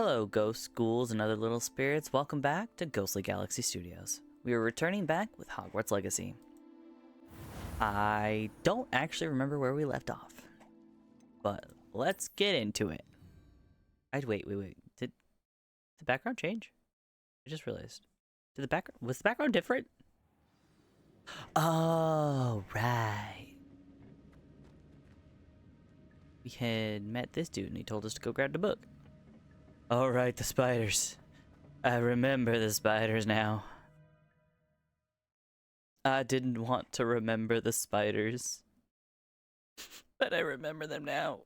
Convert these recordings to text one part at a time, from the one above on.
Hello, ghosts, ghouls, and other little spirits. Welcome back to Ghostly Galaxy Studios. We are returning back with Hogwarts Legacy. I don't actually remember where we left off, but let's get into it. Wait. Did the background change? I just realized. Was the background different? Oh, right. We had met this dude and he told us to go grab the book. All right, the spiders. I remember the spiders now. I didn't want to remember the spiders, but I remember them now.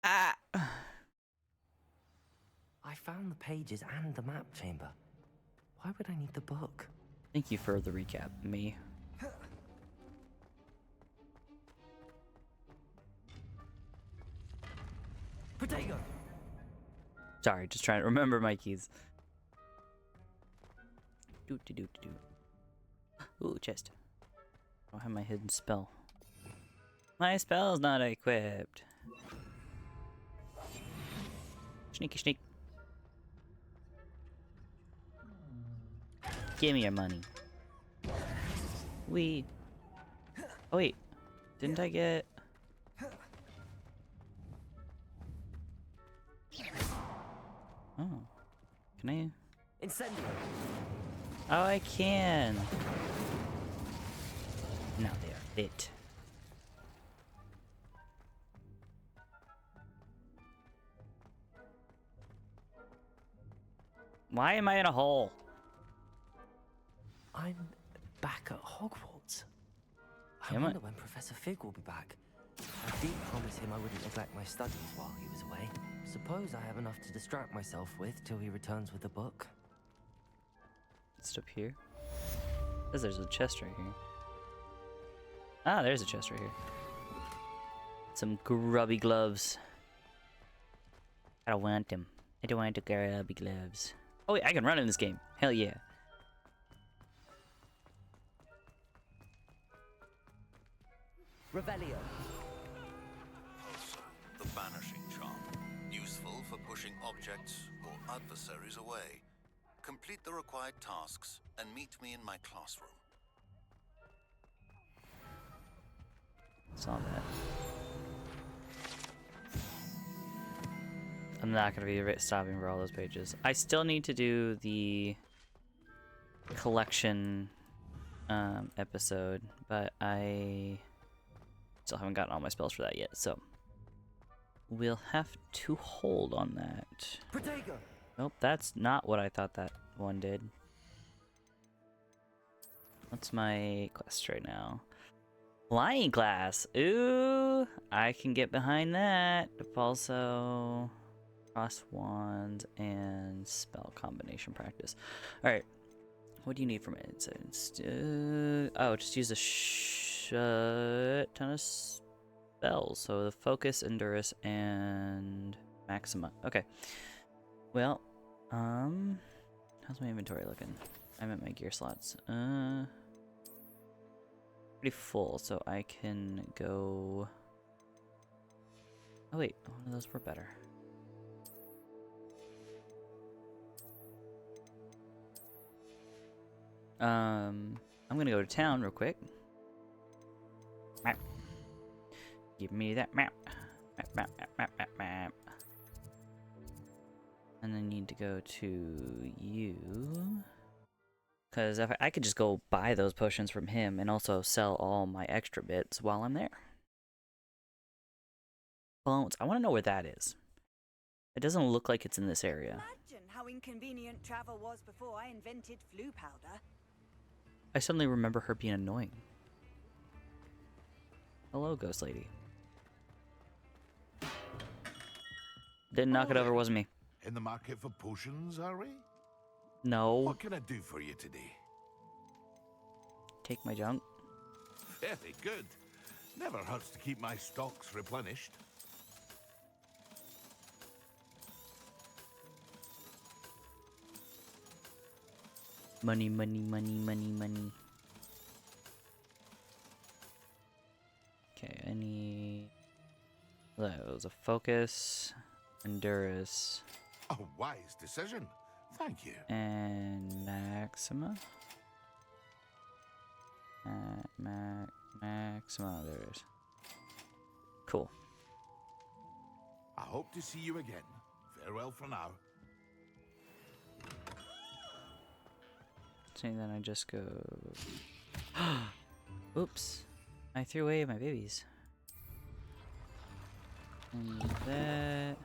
Ah! I found the pages and the map chamber. Why would I need the book? Thank you for the recap, me. Potato! Sorry, just trying to remember my keys. Ooh, chest. I don't have my hidden spell. My spell's not equipped. Sneaky sneak. Give me your money. Oh wait, didn't I get... Oh, can I? Incendio! Oh, I can. Now they are lit. Why am I in a hole? I'm back at Hogwarts. I Am I? wonder when Professor Fig will be back. I did promise him I wouldn't neglect my studies while he was away. Suppose I have enough to distract myself with till he returns with the book. It's up here. Says there's a chest right here. Ah, there's a chest right here. Some grubby gloves. I don't want them. I don't want the grubby gloves. Oh wait, I can run in this game. Hell yeah. Revelio. Also, the banishing charm. Useful for pushing objects or adversaries away. Complete the required tasks and meet me in my classroom. Saw that. I'm not gonna be stopping for all those pages. I still need to do the collection episode, but I still haven't gotten all my spells for that yet, so we'll have to hold on that. Potato! Nope, that's not what I thought that one did. What's my quest right now? Flying glass. Ooh, I can get behind that. Also, cross wands and spell combination practice. All right, what do you need from it? Oh, just use a ton of spells. So the focus, endurance, and maxima. Okay. Well, how's my inventory looking? I'm at my gear slots. Pretty full, so I can go... Oh wait, one of those were better. I'm gonna go to town real quick. Map. Give me that map. Map. And I need to go to you. Because if I could just go buy those potions from him and also sell all my extra bits while I'm there. Bones. I want to know where that is. It doesn't look like it's in this area. Imagine how inconvenient travel was before I invented flu powder. I suddenly remember her being annoying. Hello, ghost lady. Didn't knock it over, wasn't me. In the market for potions, are we? No. What can I do for you today? Take my junk. Very good. Never hurts to keep my stocks replenished. Money, money, money, money, money. Okay, I need... That was a focus. Endurance. A wise decision. Thank you. And Maxima. Maxima, there it is. Cool. I hope to see you again. Farewell for now. So then I just go. Oops. I threw away my babies. And that.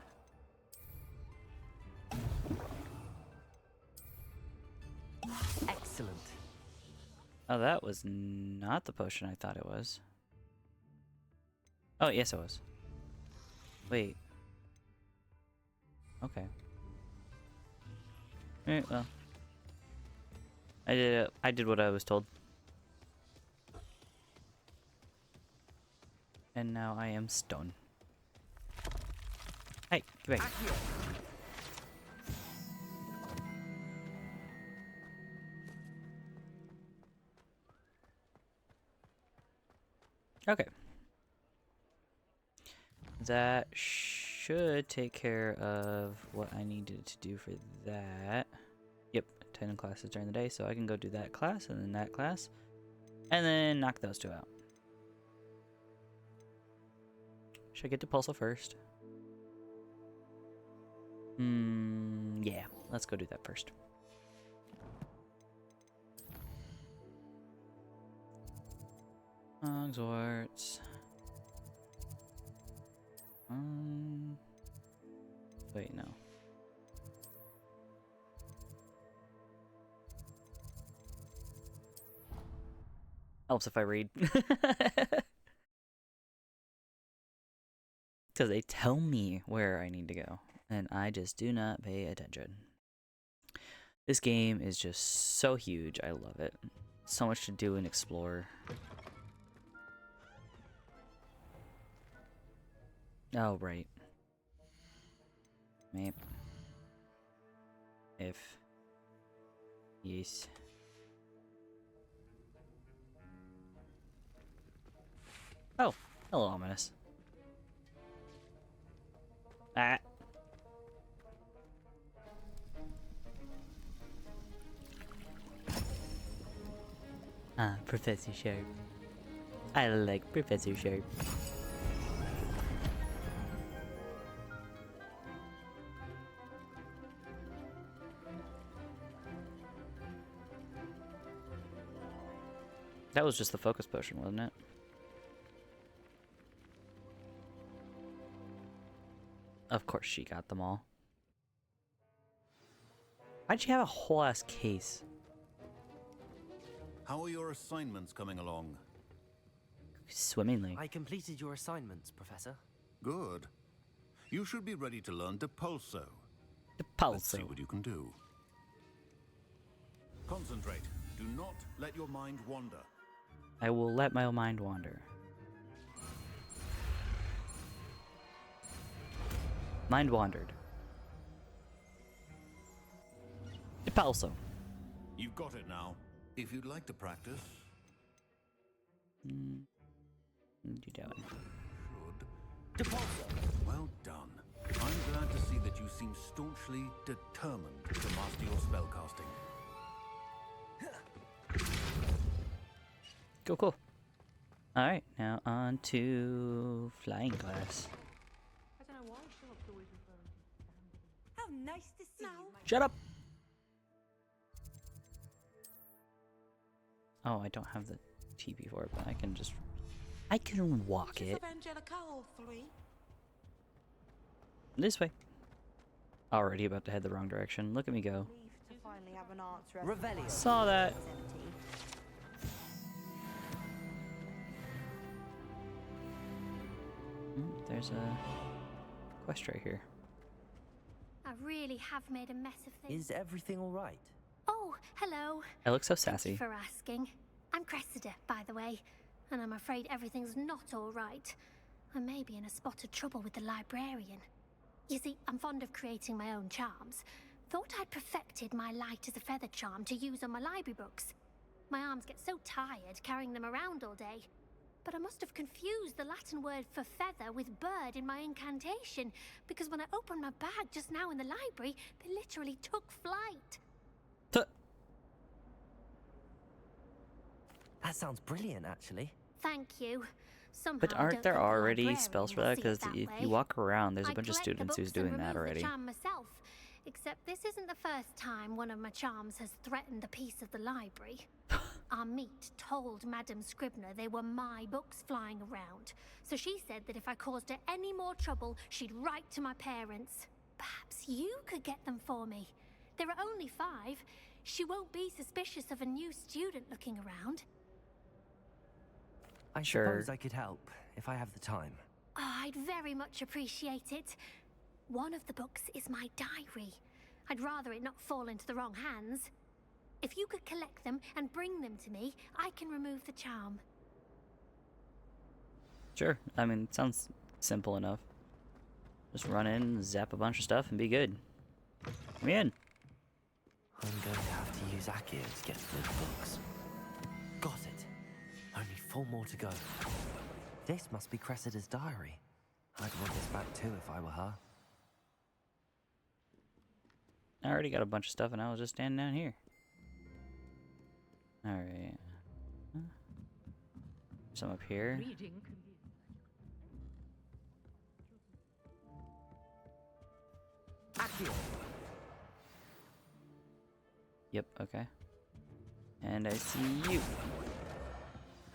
Excellent. Oh, that was not the potion I thought it was. Oh, yes, it was. Wait. Okay. Alright, well. I did what I was told. And now I am stone. Hey, get back. Okay. That should take care of what I needed to do for that. Yep, 10 classes during the day, so I can go do that class and then that class. And then knock those two out. Should I get to Pulsar first? Yeah, let's go do that first. Hogwarts. Wait, no. Helps if I read. Because they tell me where I need to go, and I just do not pay attention. This game is just so huge. I love it. So much to do and explore. Oh, right. Map. If. Yes. Oh, hello, ominous. Ah. Professor Sharp. I like Professor Sharp. That was just the focus potion, wasn't it? Of course she got them all. Why'd she have a whole ass case? How are your assignments coming along? Swimmingly. I completed your assignments, Professor. Good. You should be ready to learn Depulso. Let's see Depulso. what you can do. Concentrate. Do not let your mind wander. I will let my mind wander. Mind wandered. Depulso. You've got it now. If you'd like to practice, What are you doing? should. Well done. I'm glad to see that you seem staunchly determined to master your spellcasting. Cool. Alright, now on to flying class. How nice to see you. Shut up! Oh, I don't have the TP for it, but I can just... I can walk it. This way. Already about to head the wrong direction. Look at me go. Revelio. Saw that. There's a quest right here. I really have made a mess of things. Is everything all right? Oh, hello. I look so Thank you sassy. for asking. I'm Cressida, by the way, and I'm afraid everything's not all right. I may be in a spot of trouble with the librarian. You see, I'm fond of creating my own charms. Thought I'd perfected my light as a feather charm to use on my library books. My arms get so tired carrying them around all day. but I must have confused the Latin word for feather with bird in my incantation, because when I opened my bag just now in the library, they literally took flight. That sounds brilliant, actually. Thank you. Somehow But I aren't don't there think the already librarian spells for will that? see it Because that if way. you walk around, there's a I'd bunch of collect the students who's books and doing that remove already. The charm myself, except this isn't the first time one of my charms has threatened the peace of the library. Our meet told Madame Scribner they were my books flying around, so she said that if I caused her any more trouble, she'd write to my parents. Perhaps you could get them for me. There are only 5. She won't be suspicious of a new student looking around. I Sure. suppose I could help, if I have the time. Oh, I'd very much appreciate it. One of the books is my diary. I'd rather it not fall into the wrong hands. If you could collect them and bring them to me, I can remove the charm. Sure. I mean, it sounds simple enough. Just run in, zap a bunch of stuff, and be good. Come in. I'm going to have to use Akio to get to those books. Got it. Only 4 more to go. This must be Cressida's diary. I'd want this back too if I were her. I already got a bunch of stuff, and I was just standing down here. Alright. Some up here. Akio! Yep, okay. And I see you.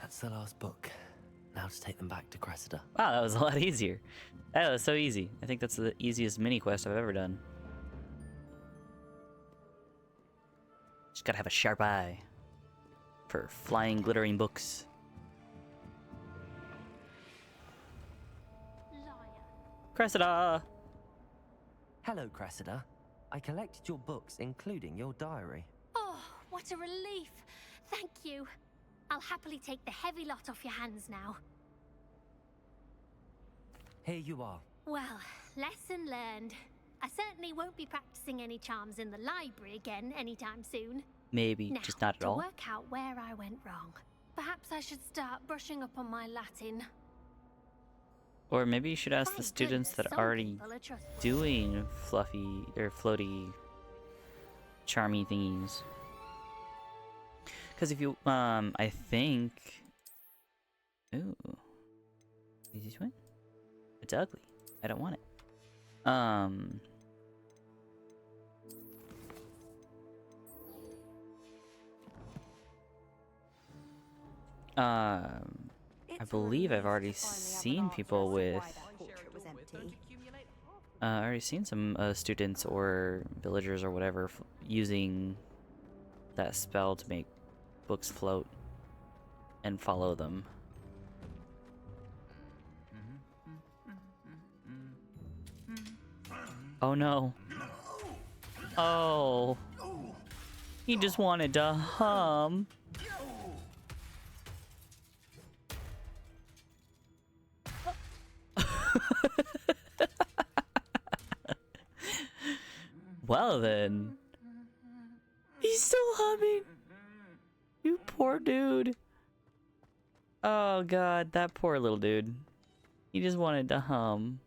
That's the last book. Now to take them back to Cressida. Wow, that was a lot easier. That was so easy. I think that's the easiest mini quest I've ever done. Just gotta have a sharp eye for flying, glittering books. Liar. Cressida! Hello, Cressida. I collected your books, including your diary. Oh, what a relief. Thank you. I'll happily take the heavy lot off your hands now. Here you are. Well, lesson learned. I certainly won't be practicing any charms in the library again anytime soon. Maybe, Now, just not at to all. work out where I went wrong. Perhaps I should start brushing up on my Latin. Or maybe you should ask the Thank students goodness that some are already people are trustworthy. doing fluffy or floaty, charmy thingies. Because if you, I think. Ooh. Is this one? It's ugly. I don't want it. I believe I've already seen people with. I already seen some students or villagers or whatever using that spell to make books float and follow them. Oh no. Oh. He just wanted to hum. Well then. He's still humming. You poor dude. Oh god, that poor little dude. He just wanted to hum.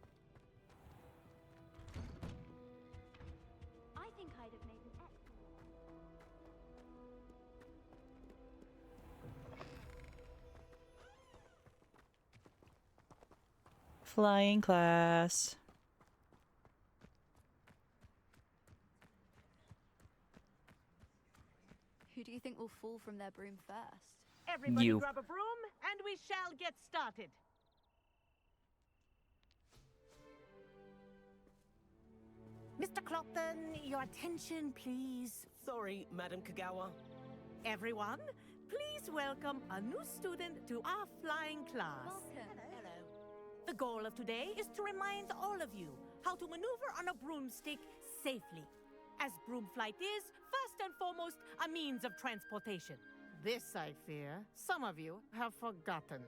I think I'd have made an Flying class. Who do you think will fall from their broom first? Everybody You. grab a broom, and we shall get started. Mr. Clopton, your attention, please. Sorry, Madam Kagawa. Everyone, please welcome a new student to our flying class. Welcome. Hello. The goal of today is to remind all of you how to maneuver on a broomstick safely. As broom flight is, first and foremost, a means of transportation. This, I fear, some of you have forgotten.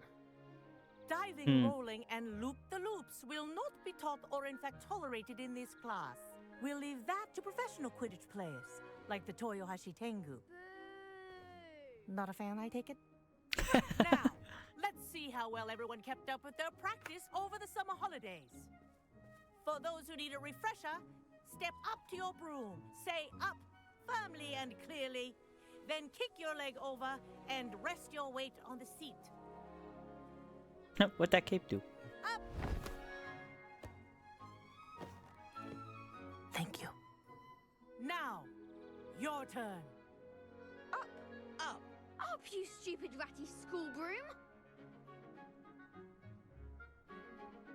Diving, rolling, and loop-the-loops will not be taught or in fact tolerated in this class. We'll leave that to professional Quidditch players, like the Toyohashi Tengu. Not a fan, I take it? Now, let's see how well everyone kept up with their practice over the summer holidays. For those who need a refresher, step up to your broom, say up firmly and clearly, then kick your leg over and rest your weight on the seat. What'd that cape do? Up! Thank you. Now, your turn. Up, you stupid ratty school broom!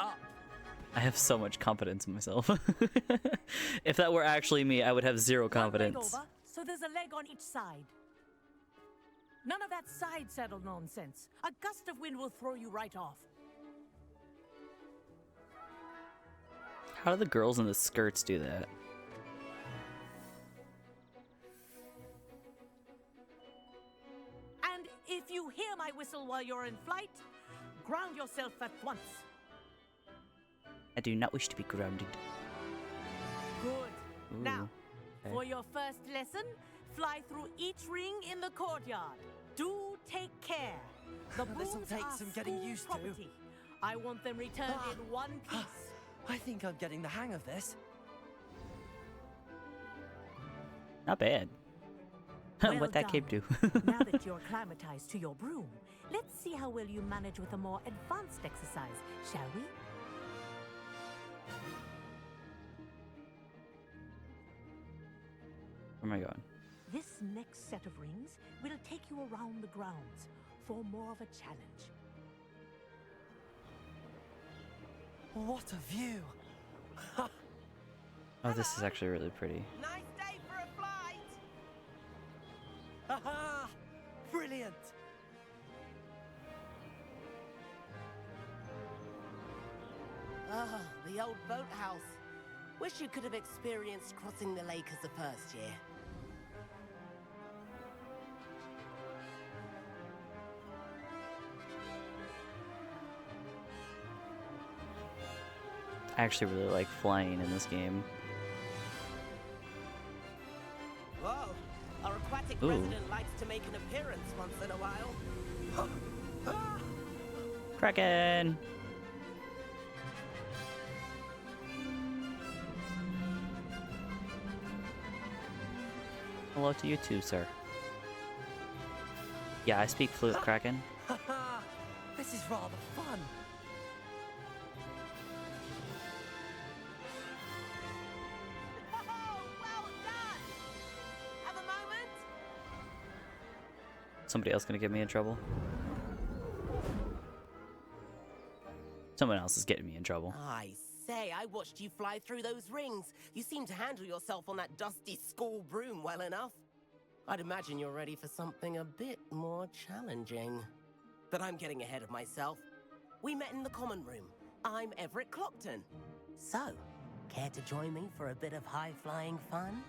Up. I have so much confidence in myself. If that were actually me, I would have zero confidence. One leg over, so there's a leg on each side. None of that side saddle nonsense. A gust of wind will throw you right off. How do the girls in the skirts do that? And if you hear my whistle while you're in flight, ground yourself at once. I do not wish to be grounded. Good. Ooh, Now, okay. for your first lesson, fly through each ring in the courtyard. Do take care. The This'll brooms take are some getting school used to. property. I want them returned in one piece. I think I'm getting the hang of this. Not bad. Well What'd that cape do? Now that you're acclimatized to your broom, let's see how well you manage with a more advanced exercise, shall we? Where am I going? This next set of rings will take you around the grounds for more of a challenge. What a view! Oh, this is actually really pretty. Nice day for a flight! Aha! Brilliant! Ah, the old boathouse. Wish you could have experienced crossing the lake as the first year. I actually really like flying in this game. Whoa! Our aquatic Ooh. resident likes to make an appearance once in a while. Kraken! Hello to you too, sir. Yeah, I speak fluent Kraken. This is rather fun. Oh, well done! Have a moment? Somebody else gonna get me in trouble? Someone else is getting me in trouble. I say, I watched you fly through those rings. You seem to handle yourself on that dusty school broom well enough. I'd imagine you're ready for something a bit more challenging. But I'm getting ahead of myself. We met in the common room. I'm Everett Clopton. So, care to join me for a bit of high-flying fun?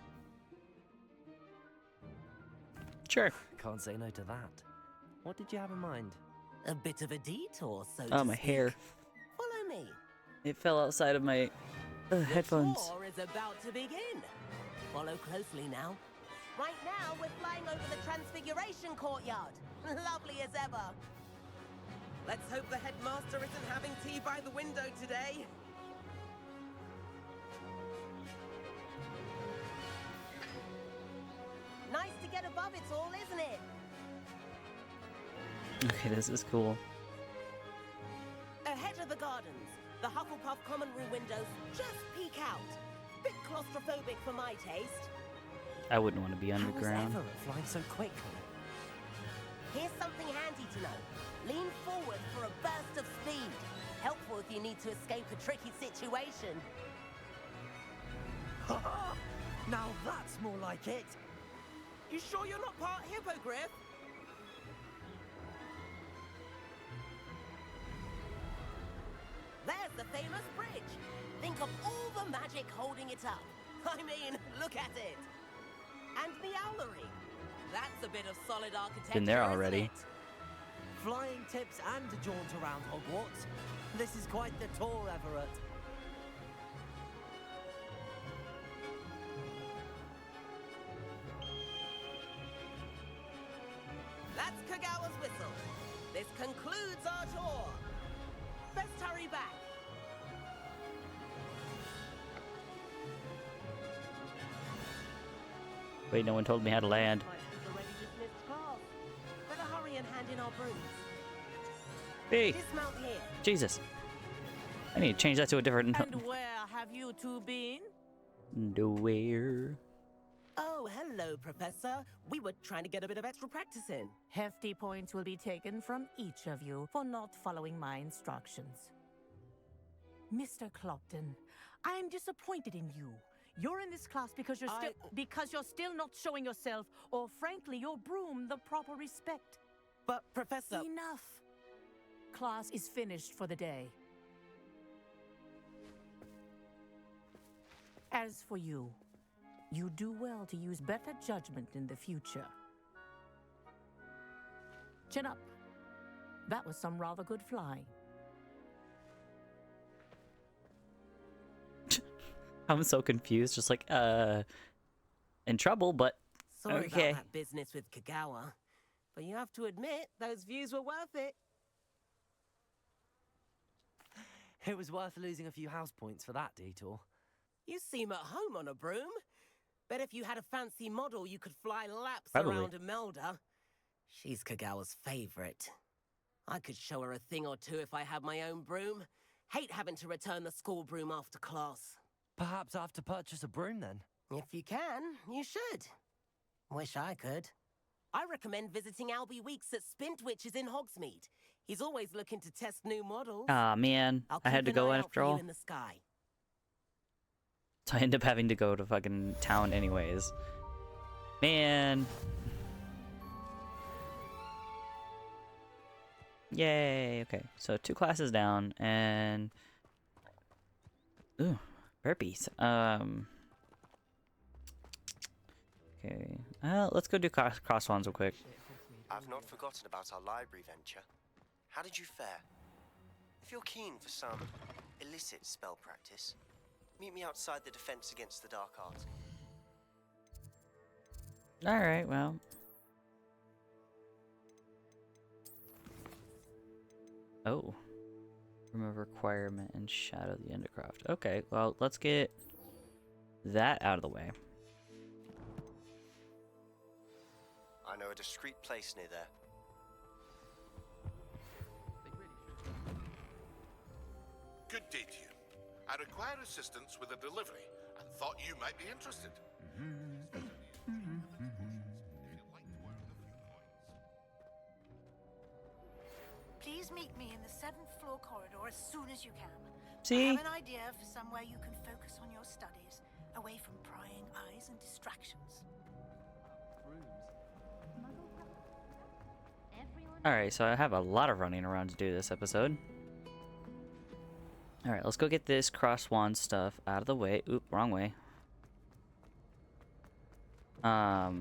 Sure. Can't say no to that. What did you have in mind? A bit of a detour, so Oh, to my speak. hair. Follow me. It fell outside of my headphones. The tour is about to begin. Follow closely now. Right now, we're flying over the Transfiguration Courtyard. Lovely as ever. Let's hope the headmaster isn't having tea by the window today. Nice to get above it all, isn't it? Okay, this is cool. Ahead of the gardens, the Hufflepuff common room windows just peek out. Bit claustrophobic for my taste. I wouldn't want to be How underground. was Everett flying so quickly? Here's something handy to know. Lean forward for a burst of speed. Helpful if you need to escape a tricky situation. Now that's more like it. You sure you're not part hippogriff? There's the famous bridge. Think of all the magic holding it up. I mean, look at it. And the owlery. That's a bit of solid architecture, Been there isn't already. it? Flying tips and a jaunt around Hogwarts. This is quite the tour, Everett. That's Kagawa's whistle. This concludes our tour. Best hurry back. Wait, no one told me how to land. Already dismissed class. Better hurry and hand in our brooms. Hey, Dismount here. Jesus. I need to change that to a different And where have you two been? nowhere. Oh, hello, Professor. We were trying to get a bit of extra practice in. Hefty points will be taken from each of you for not following my instructions. Mr. Clopton, I am disappointed in you. You're in this class because you're still not showing yourself, or frankly, your broom the proper respect. But, Professor... Enough. Class is finished for the day. As for you, you do well to use better judgment in the future. Chin up. That was some rather good flying. I'm so confused, just like, in trouble, but Sorry okay. about that business with Kagawa, but you have to admit, those views were worth it. It was worth losing a few house points for that detour. You seem at home on a broom. Bet if you had a fancy model, you could fly laps Probably. around Imelda. She's Kagawa's favorite. I could show her a thing or two if I had my own broom. Hate having to return the school broom after class. Perhaps I have to purchase a broom then. If you can, you should. Wish I could. I recommend visiting Albie Weeks at Spintwitches in Hogsmeade. He's always looking to test new models. Ah, man. I'll I had to keep an go eye out after for you all. in the sky. So I end up having to go to fucking town anyways. Man. Yay. Okay. So 2 classes down and ooh, burpees. Okay. Let's go do cross ones real quick. I've not forgotten about our library venture. How did you fare? If you're keen for some illicit spell practice, meet me outside the Defense Against the Dark Arts. Alright, well. Oh. Remove requirement and shadow the Endercraft. Okay, well, let's get that out of the way. I know a discreet place near there. Good day to you. I require assistance with a delivery and thought you might be interested. Please meet me in the 7th floor corridor as soon as you can. See? I have an idea for somewhere you can focus on your studies, away from prying eyes and distractions. Alright, so I have a lot of running around to do this episode. Alright, let's go get this cross wand stuff out of the way. Oop, wrong way. I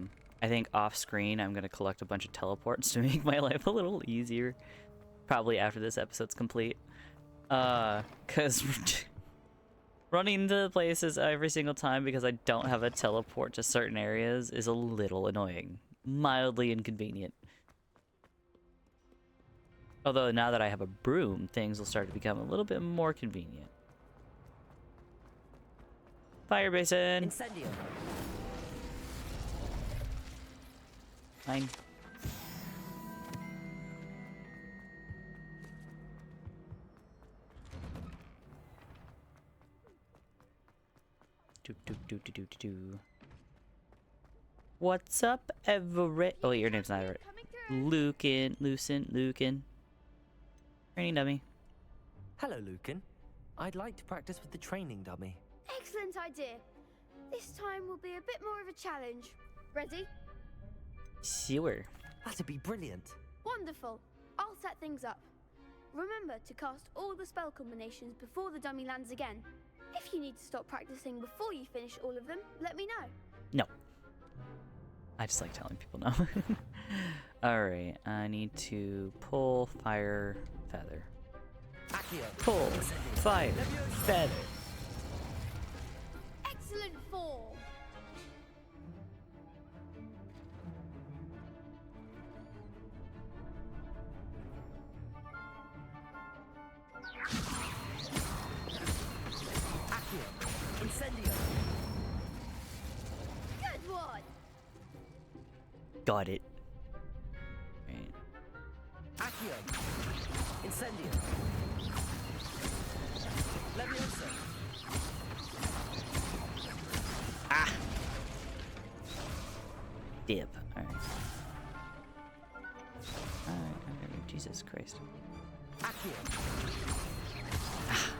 think off screen I'm gonna collect a bunch of teleports to make my life a little easier. Probably after this episode's complete. Cause running to places every single time because I don't have a teleport to certain areas is a little annoying. Mildly inconvenient. Although now that I have a broom, things will start to become a little bit more convenient. Fire basin! Incendio. Fine. Do. What's up, Everett? Oh, your name's not Everett. Lucan. Training dummy. Hello, Lucan. I'd like to practice with the training dummy. Excellent idea. This time will be a bit more of a challenge. Ready? Sure. That'd be brilliant. Wonderful. I'll set things up. Remember to cast all the spell combinations before the dummy lands again. If you need to stop practicing before you finish all of them, let me know. No. I just like telling people no. Alright, I need to pull fire feather. Pull fire feather. Excellent form. Got it. Right. Accio. Incendio. Leviosa. Ah! Dip. Alright. Alright, Jesus Christ. Accio. Ah,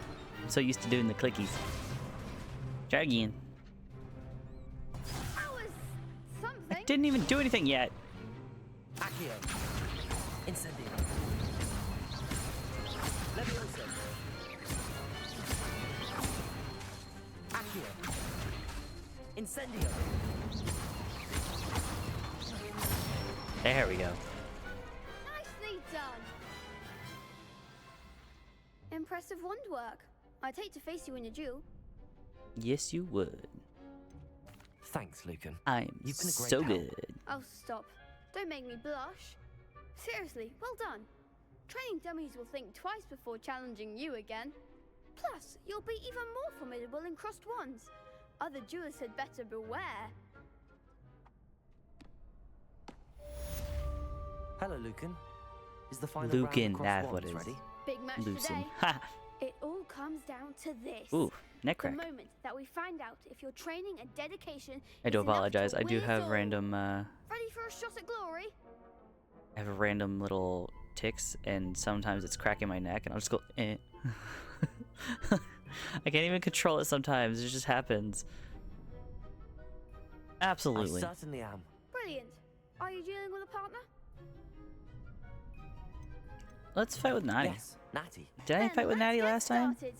I'm so used to doing the clickies. Try again. That was something. I didn't even do anything yet. Accio. Incendio. Leviosa. Accio. Incendio. There we go. Nicely done. Impressive wand work. I'd hate to face you in a duel. Yes, you would. Thanks, Lucan. I'm You've been a great so pal. good. Oh, stop. Don't make me blush. Seriously, well done. Training dummies will think twice before challenging you again. Plus, you'll be even more formidable in crossed wands. Other duelists had better beware. Hello, Lucan. Is the final Lucan, round of that's cross what wands it is. ready? Big match Lucin. today. Ha! It all comes down to this. Ooh, neck The crack. moment that we find out if your training and dedication I do is enough apologize. to I do win it have all. random, Ready for a shot at glory? I have random little ticks, and sometimes it's cracking my neck, and I'll just go, eh. I can't even control it sometimes. It just happens. Absolutely. I certainly am. Brilliant. Are you dealing with a partner? Let's fight with Natty. Yes, Natty. Did I Then fight with let's Natty get last time? started.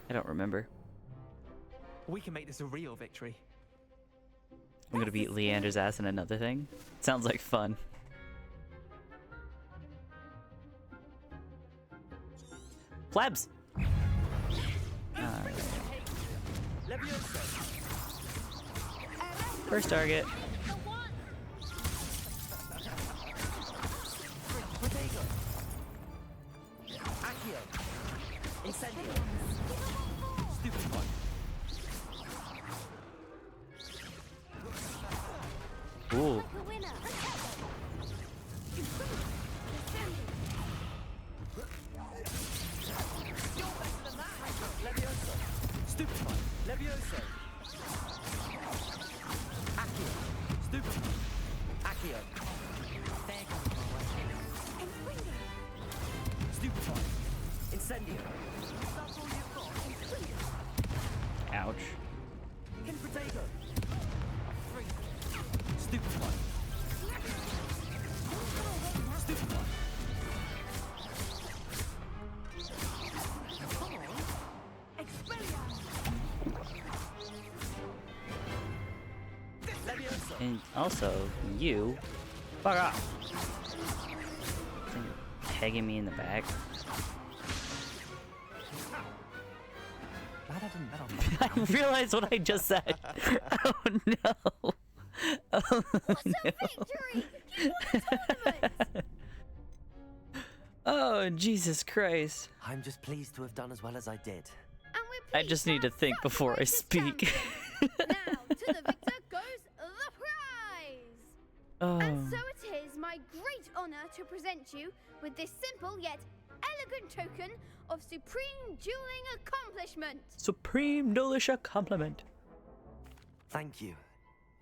I don't remember. We can make this a real victory. I'm gonna beat Leander's ass in another thing. Sounds like fun. Plebs! Alright. Leviosa. First target. Protego. Accio. Incendio. Stupid one. Ooh. Like a winner. Leviosa. Stupid one. Leviosa. Accio. Stupid one. Accio. Stupid one. Incendio. That's all you've got. Ouch. Hit Protego. Stupid one. Stupid one. Leviosa. And also, you. Fuck off. Pegging me in the back. Glad I didn't bet on I realized what I just said. Oh no. Oh What a no. victory! You won the tournament! Oh Jesus Christ. I'm just pleased to have done as well as I did. And we're I just need to think such before I gracious speak. champions. Now, to the victor goes the prize! Oh. And so it is my great honor to present you with this simple yet elegant token of supreme dueling accomplishment. Supreme Duelisha compliment. Thank you.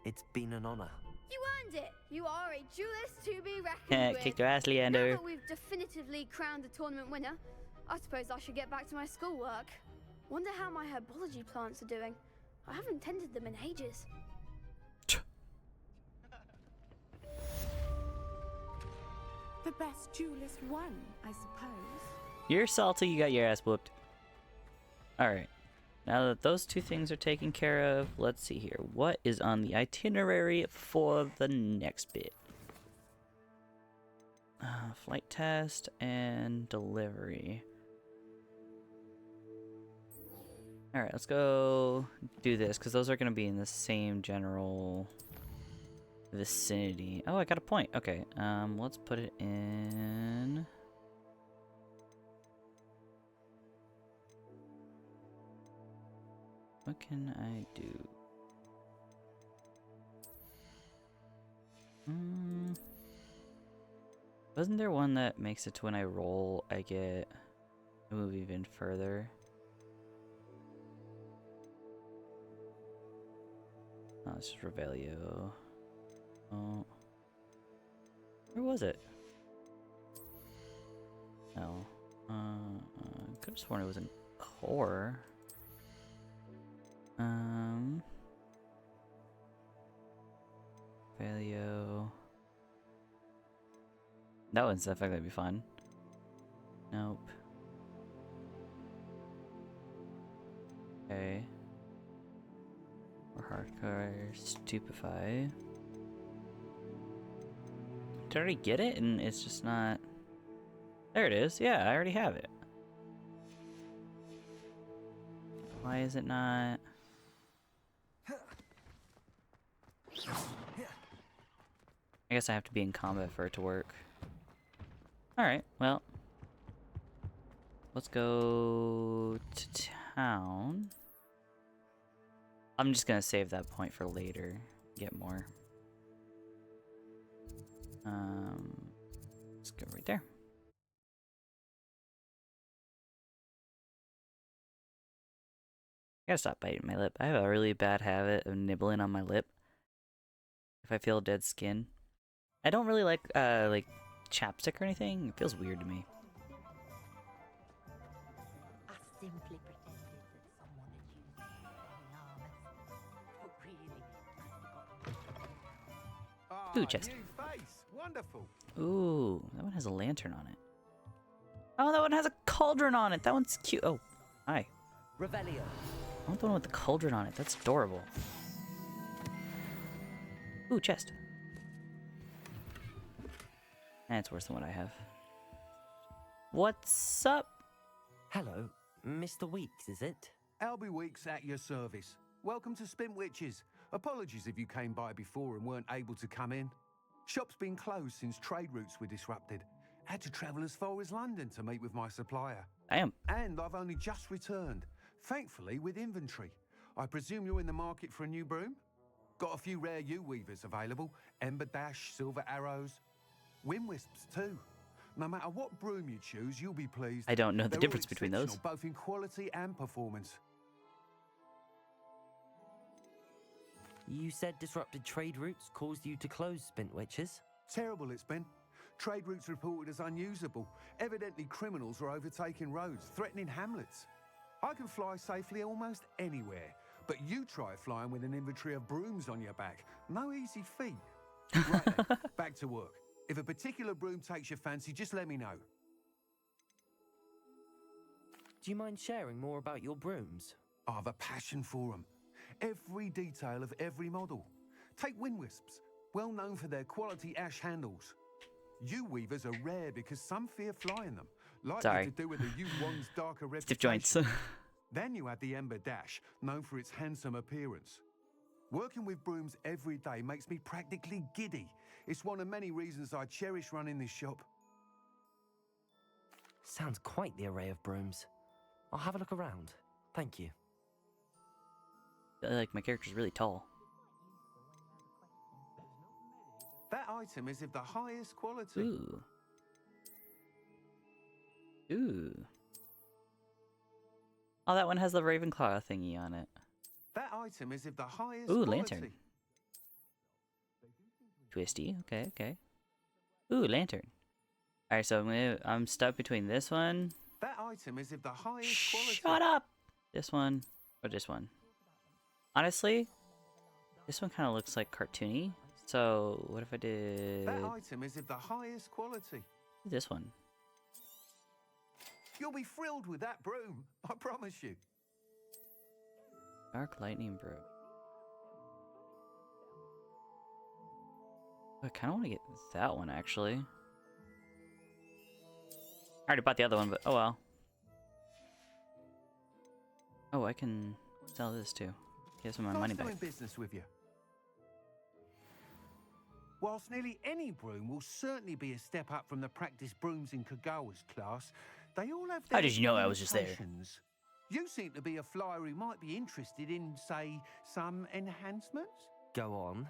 It's been an honor. You earned it. You are a duelist to be reckoned with. Kick your ass, Now Leander. that we've definitively crowned the tournament winner, I suppose I should get back to my schoolwork. Wonder how my herbology plants are doing. I haven't tended them in ages. The best duelist won, I suppose. You're salty, you got your ass whooped. Alright. Now that those two things are taken care of, let's see here. What is on the itinerary for the next bit? Flight test and delivery. Alright, let's go do this, because those are going to be in the same general vicinity. Oh, I got a point. Okay, let's put it in... What can I do? Wasn't there one that makes it to when I roll, I get move even further? Oh, it's just Revelio. Oh. Where was it? No. Could have sworn it was in core. Revelio. That one's definitely gonna be fun. Nope. Okay. Or hardcore stupefy. Did I already get it? And it's just not. There it is. Yeah, I already have it. Why is it not? I guess I have to be in combat for it to work. Alright, well. Let's go to town. I'm just gonna save that point for later. Get more. Let's go right there. I gotta stop biting my lip. I have a really bad habit of nibbling on my lip if I feel dead skin. I don't really like chapstick or anything. It feels weird to me. I simply pretended that someone had used my armors. But really, Ooh, chest. New face. Wonderful. Ooh, that one has a lantern on it. Oh, that one has a cauldron on it. That one's cute. Oh, hi. Revelio. I want the one with the cauldron on it. That's adorable. Ooh, chest. That's worse than what I have. What's up? Hello, Mr. Weeks, is it? Albie Weeks at your service. Welcome to Spintwitches. Apologies if you came by before and weren't able to come in. Shop's been closed since trade routes were disrupted. Had to travel as far as London to meet with my supplier. Damn. And I've only just returned, thankfully with inventory. I presume you're in the market for a new broom? Got a few rare U-weavers available. Ember Dash, Silver Arrows. Wind Wisps too. No matter what broom you choose, you'll be pleased. I don't know the They're all difference between those. exceptional, both in quality and performance. You said disrupted trade routes caused you to close Spintwitches? Terrible it's been. Trade routes reported as unusable. Evidently criminals are overtaking roads, threatening hamlets. I can fly safely almost anywhere, but you try flying with an inventory of brooms on your back. No easy feat. Right then, back to work. If a particular broom takes your fancy, just let me know. Do you mind sharing more about your brooms? I have a passion for them. Every detail of every model. Take Wind Wisps, well known for their quality ash handles. U-weavers are rare because some fear flying them, likely to do with the U-one's darker reputation. Stiff joints. Then you add the Ember Dash, known for its handsome appearance. Working with brooms every day makes me practically giddy. It's one of many reasons I cherish running this shop. Sounds quite the array of brooms. I'll have a look around. Thank you. Like my character's really tall. That item is of the highest quality. Ooh. Ooh. Oh, that one has the Ravenclaw thingy on it. That item is of the highest Ooh, quality. lantern. Twisty. Okay, okay. Ooh, lantern. Alright, so I'm stuck between this one. That item is of the highest quality. Shut up! This one or this one. Honestly, this one kind of looks like cartoony. So what if I did That item is of the highest quality. this one? You'll be thrilled with that broom, I promise you. Dark lightning brew. I kind of want to get that one actually. I already bought the other one, but oh well. Oh, I can sell this too. Get some of my money Nice back. doing business with you. Whilst nearly any broom will certainly be a step up from the practice brooms in Kagawa's class, they all have their How did you know I was just there? limitations. You seem to be a flyer who might be interested in, say, some enhancements? Go on.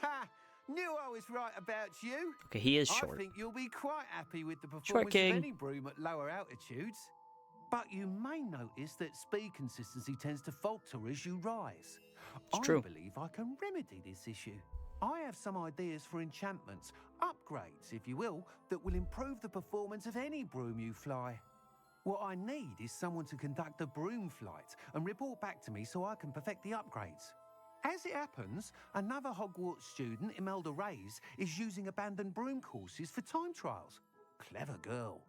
Ha! Knew I was right about you. Okay, he is short. I think you'll be quite happy with the Short performance king. of any broom at lower altitudes. But you may notice that speed consistency tends to falter as you rise. It's I true. believe I can remedy this issue. I have some ideas for enchantments, upgrades, if you will, that will improve the performance of any broom you fly. What I need is someone to conduct a broom flight and report back to me so I can perfect the upgrades. As it happens, another Hogwarts student, Imelda Reyes, is using abandoned broom courses for time trials. Clever girl.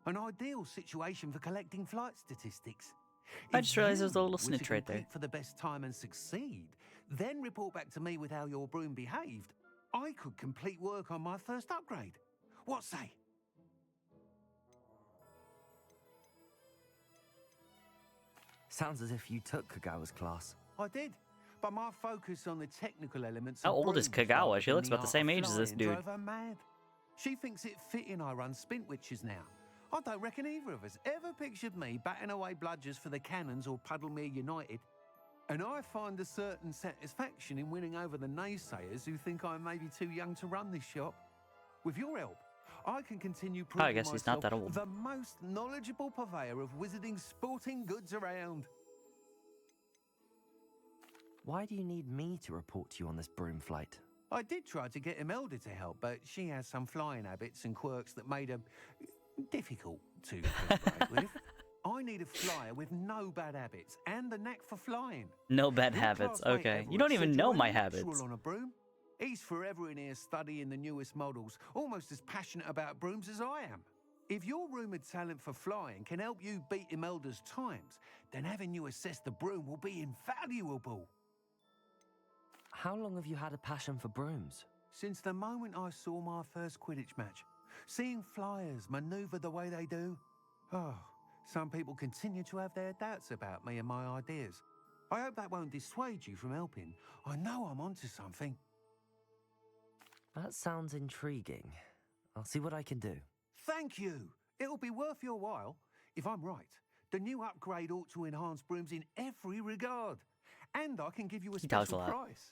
An ideal situation for collecting flight statistics. I just realized there's a little If you were to snitch right there. compete for the best time and succeed, then report back to me with how your broom behaved, I could complete work on my first upgrade. What say? Sounds as if you took Kagawa's class. I did, but my focus on the technical elements How of old is brooms Kagawa? rather She than looks the about the art same of age as this flying dude. drove her mad. She thinks it fitting I run spint witches now. I don't reckon either of us ever pictured me batting away bludgers for the Cannons or Puddlemere United. And I find a certain satisfaction in winning over the naysayers who think I may be too young to run this shop. With your help, I can continue proving I guess he's not myself that old. the most knowledgeable purveyor of wizarding sporting goods around. Why do you need me to report to you on this broom flight? I did try to get Imelda to help, but she has some flying habits and quirks that made her difficult to collaborate with. I need a flyer with no bad habits and the knack for flying. No bad Your habits. classmate Okay. Everett You don't even said know you're my a natural habits. on a broom. He's forever in here studying the newest models, almost as passionate about brooms as I am. If your rumoured talent for flying can help you beat Imelda's times, then having you assess the broom will be invaluable. How long have you had a passion for brooms? Since the moment I saw my first Quidditch match, seeing flyers manoeuvre the way they do. Oh, some people continue to have their doubts about me and my ideas. I hope that won't dissuade you from helping. I know I'm onto something. That sounds intriguing. I'll see what I can do. Thank you. It'll be worth your while. If I'm right, the new upgrade ought to enhance brooms in every regard. And I can give you a He talks a special lot. price.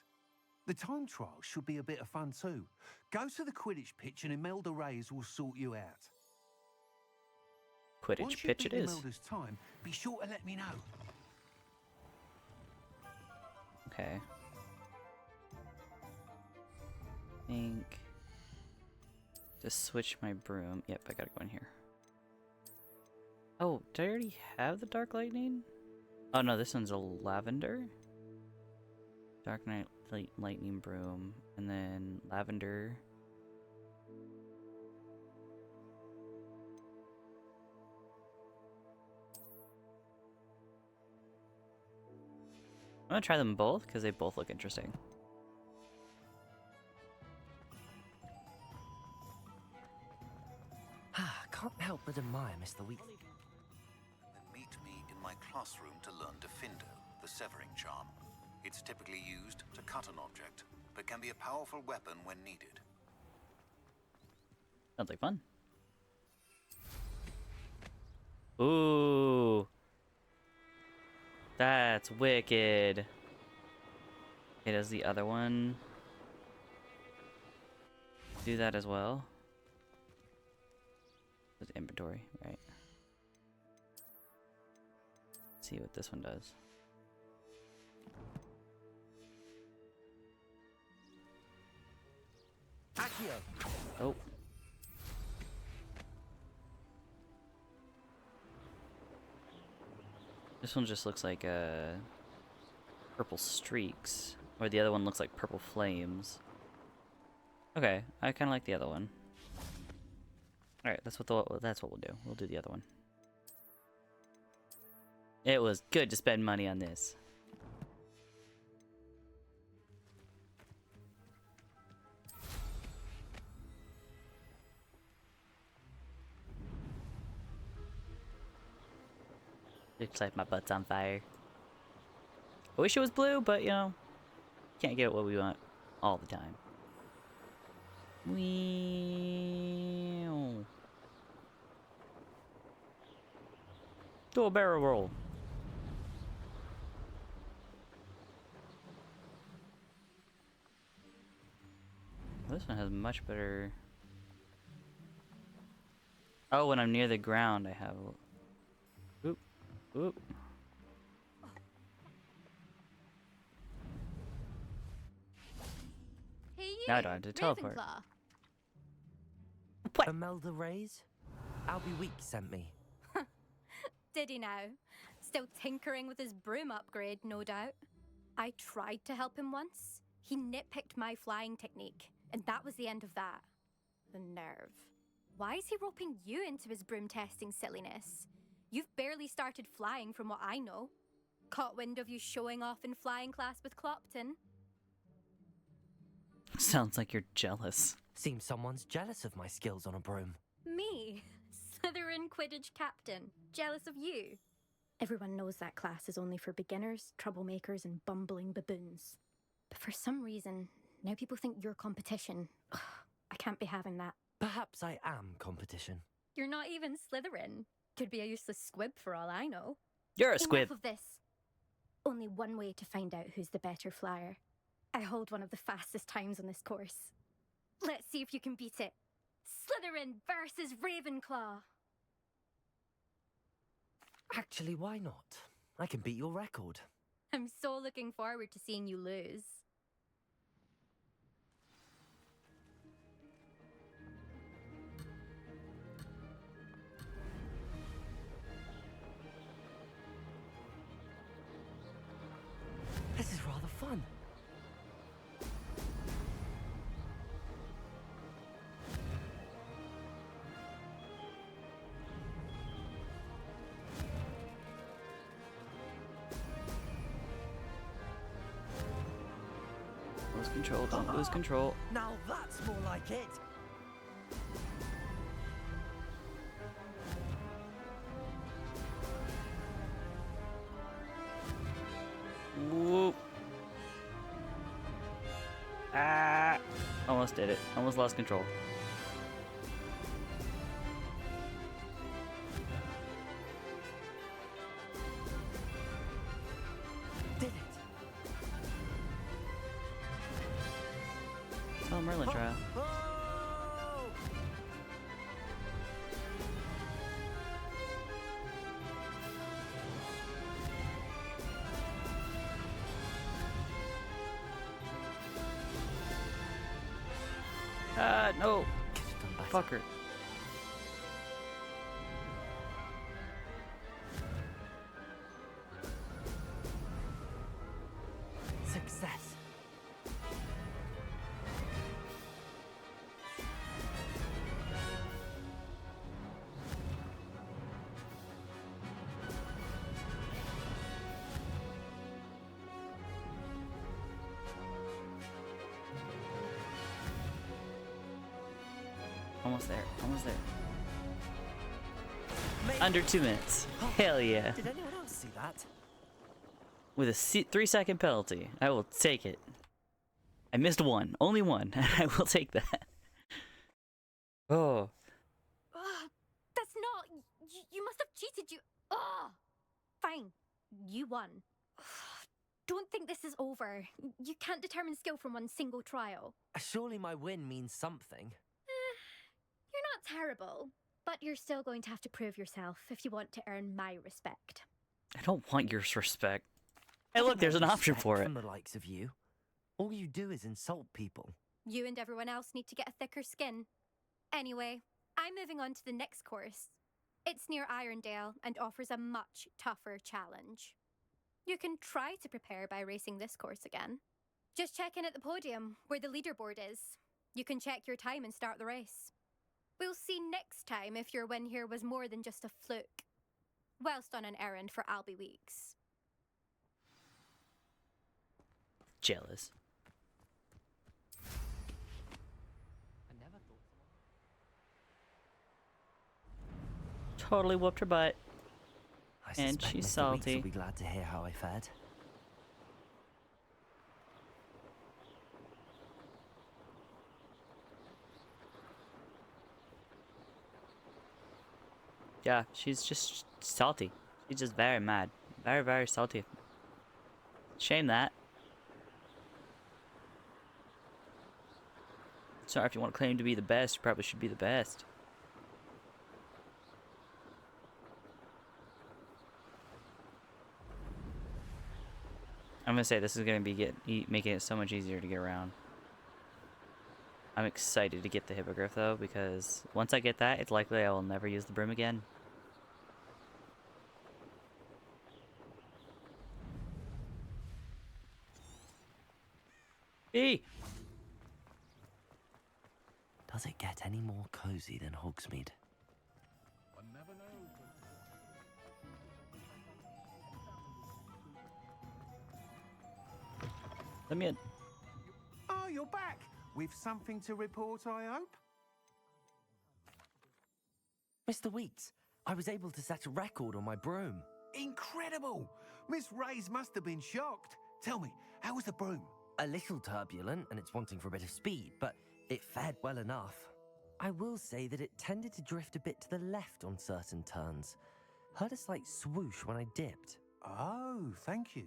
The time trial should be a bit of fun too. Go to the Quidditch pitch and Imelda Reyes will sort you out. Quidditch Once you pitch it beat is. Imelda's time, be sure to let me know. Okay. Think. Just switch my broom. Yep, I gotta go in here. Oh, did I already have the dark lightning? Oh no, this one's a lavender. Dark night lightning broom, and then lavender. I'm gonna try them both because they both look interesting. Can't help but admire Mr. Weasley. Then meet me in my classroom to learn Diffindo, the severing charm. It's typically used to cut an object, but can be a powerful weapon when needed. Sounds like fun. Ooh. That's wicked. Okay, does the other one do that as well? With inventory, right? Let's see what this one does. Accio! Oh. This one just looks like purple streaks, or the other one looks like purple flames. Okay, I kind of like the other one. All right, that's what we'll do. We'll do the other one. It was good to spend money on this. Looks like my butt's on fire. I wish it was blue, but you know, can't get what we want all the time. Wee. Do a barrel roll. This one has much better. Oh, when I'm near the ground, I have. Oop, oop. Hey, you. Now I don't have to teleport. Ravenclaw. What? Imelda Rays? Albie Week sent me. Did he now? Still tinkering with his broom upgrade, no doubt. I tried to help him once. He nitpicked my flying technique, and that was the end of that. The nerve. Why is he roping you into his broom testing silliness? You've barely started flying from what I know. Caught wind of you showing off in flying class with Clopton. Sounds like you're jealous. Seems someone's jealous of my skills on a broom. Me? Slytherin Quidditch captain. Jealous of you? Everyone knows that class is only for beginners, troublemakers, and bumbling baboons. But for some reason, now people think you're competition. Ugh, I can't be having that. Perhaps I am competition. You're not even Slytherin. Could be a useless squib for all I know. You're a squib. Enough of this. Only one way to find out who's the better flyer. I hold one of the fastest times on this course. Let's see if you can beat it. Slytherin versus Ravenclaw. Actually, why not? I can beat your record. I'm so looking forward to seeing you lose. This is rather fun. Lose control, don't lose control. Now that's more like it. Whoop. Ah! Almost did it. Almost lost control. Did it. Oh, Merlin trial. Oh! No! Fucker. Success. Almost there. Almost there. Maybe. Under 2 minutes. Hell yeah. Did anyone else see that? With a 3-second penalty. I will take it. I missed one. Only one. I will take that. Oh. That's not... You must have cheated, you... Ugh. Fine. You won. Don't think this is over. You can't determine skill from one single trial. Surely my win means something. You're not terrible, but you're still going to have to prove yourself if you want to earn my respect. I don't want your respect. Hey, look, there's an option for it. From the likes of you. All you do is insult people. You and everyone else need to get a thicker skin. Anyway, I'm moving on to the next course. It's near Irondale and offers a much tougher challenge. You can try to prepare by racing this course again. Just check in at the podium, where the leaderboard is. You can check your time and start the race. We'll see next time if your win here was more than just a fluke. Whilst on an errand for Albie Weeks. Jealous. I never thought Totally whooped her butt. I And suspect she's Mr. salty. Weeks will be glad to hear how I fared. Yeah, she's just salty. She's just very mad. Very, very salty. Shame that. Sorry, if you want to claim to be the best, you probably should be the best. I'm gonna say this is gonna be making it so much easier to get around. I'm excited to get the hippogriff though, because once I get that, it's likely I will never use the broom again. E! Does it get any more cozy than Hogsmeade? I never know. Let me in. Oh, you're back! With something to report, I hope? Mr. Weeks, I was able to set a record on my broom. Incredible! Miss Ray's must have been shocked. Tell me, how was the broom? A little turbulent and it's wanting for a bit of speed, but it fared well enough. I will say that it tended to drift a bit to the left on certain turns. Heard a slight swoosh when I dipped. Oh, thank you.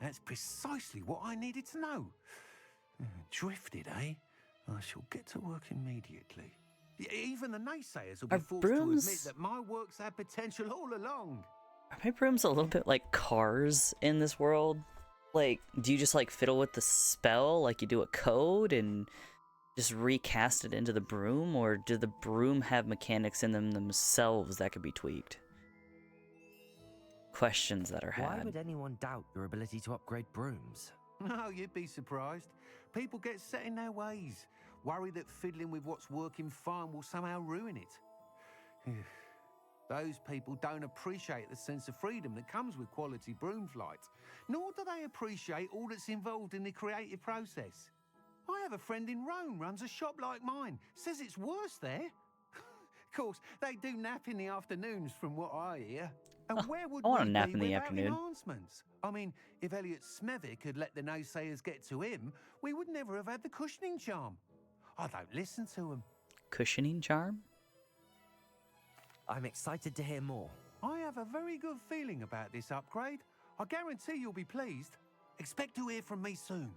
That's precisely what I needed to know. Drifted, eh? I shall get to work immediately. Even the naysayers will be forced to admit that my work's had potential all along. Are my brooms a little bit like cars in this world? Like, do you just like fiddle with the spell like you do a code and just recast it into the broom? Or do the broom have mechanics in them themselves that could be tweaked? Questions that are had. Why would anyone doubt your ability to upgrade brooms? No, you'd be surprised. People get set in their ways, worry that fiddling with what's working fine will somehow ruin it. Those people don't appreciate the sense of freedom that comes with quality broom flight, nor do they appreciate all that's involved in the creative process. I have a friend in Rome runs a shop like mine, says it's worse there. Of course, they do nap in the afternoons from what I hear. And where would I want we a nap be in the without afternoon. enhancements? I mean, if Elliot Smethwick had let the naysayers get to him, we would never have had the cushioning charm. I don't listen to them. Cushioning charm? I'm excited to hear more. I have a very good feeling about this upgrade. I guarantee you'll be pleased. Expect to hear from me soon.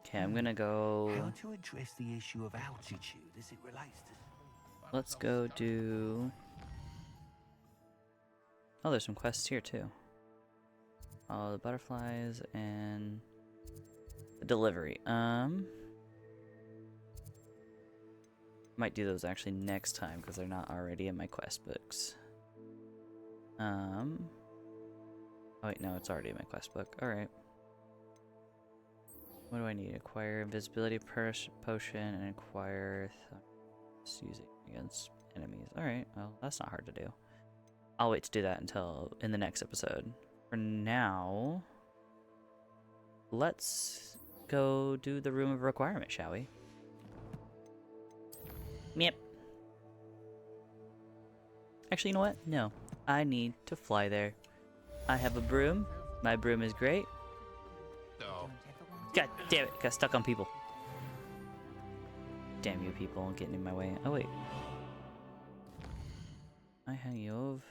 Okay, I'm gonna go... How to address the issue of altitude as it relates to... Let's go do... Oh, there's some quests here too. Oh, the butterflies and the delivery. Might do those actually next time because they're not already in my quest books. Oh wait, no, it's already in my quest book. All right. What do I need? Acquire invisibility potion and acquire using against enemies. All right. Well, that's not hard to do. I'll wait to do that until in the next episode. For now, let's go do the Room of Requirement, shall we? Yep. Actually, you know what? No. I need to fly there. I have a broom. My broom is great. No. God damn it. Got stuck on people. Damn you people getting in my way. Oh, wait. I have...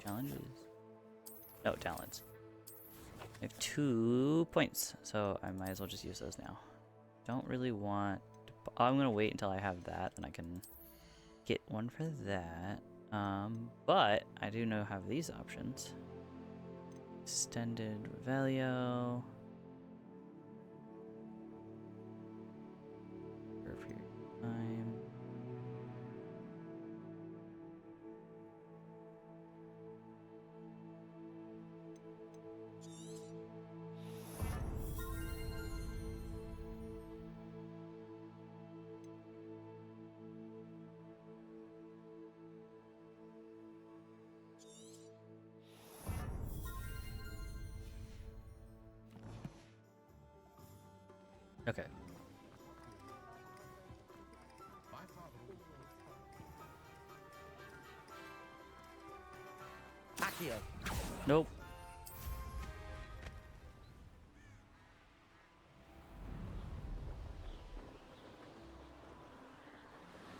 challenges? No, talents. I have 2 points, so I might as well just use those now. Don't really want... I'm gonna wait until I have that, then I can get one for that. But I do know have these options. Extended Revelio. For a period of time. Okay. Accio. Nope.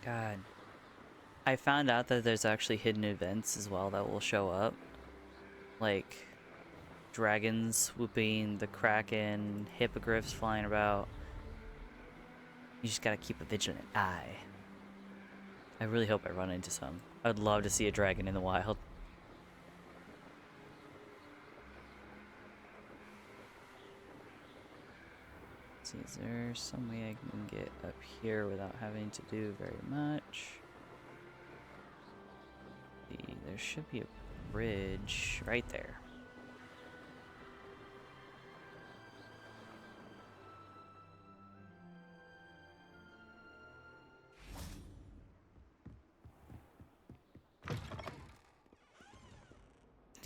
God. I found out that there's actually hidden events as well that will show up. Like, dragons swooping, the kraken, hippogriffs flying about. You just gotta keep a vigilant eye. I really hope I run into some. I'd love to see a dragon in the wild. Let's see, is there some way I can get up here without having to do very much? See, there should be a bridge right there.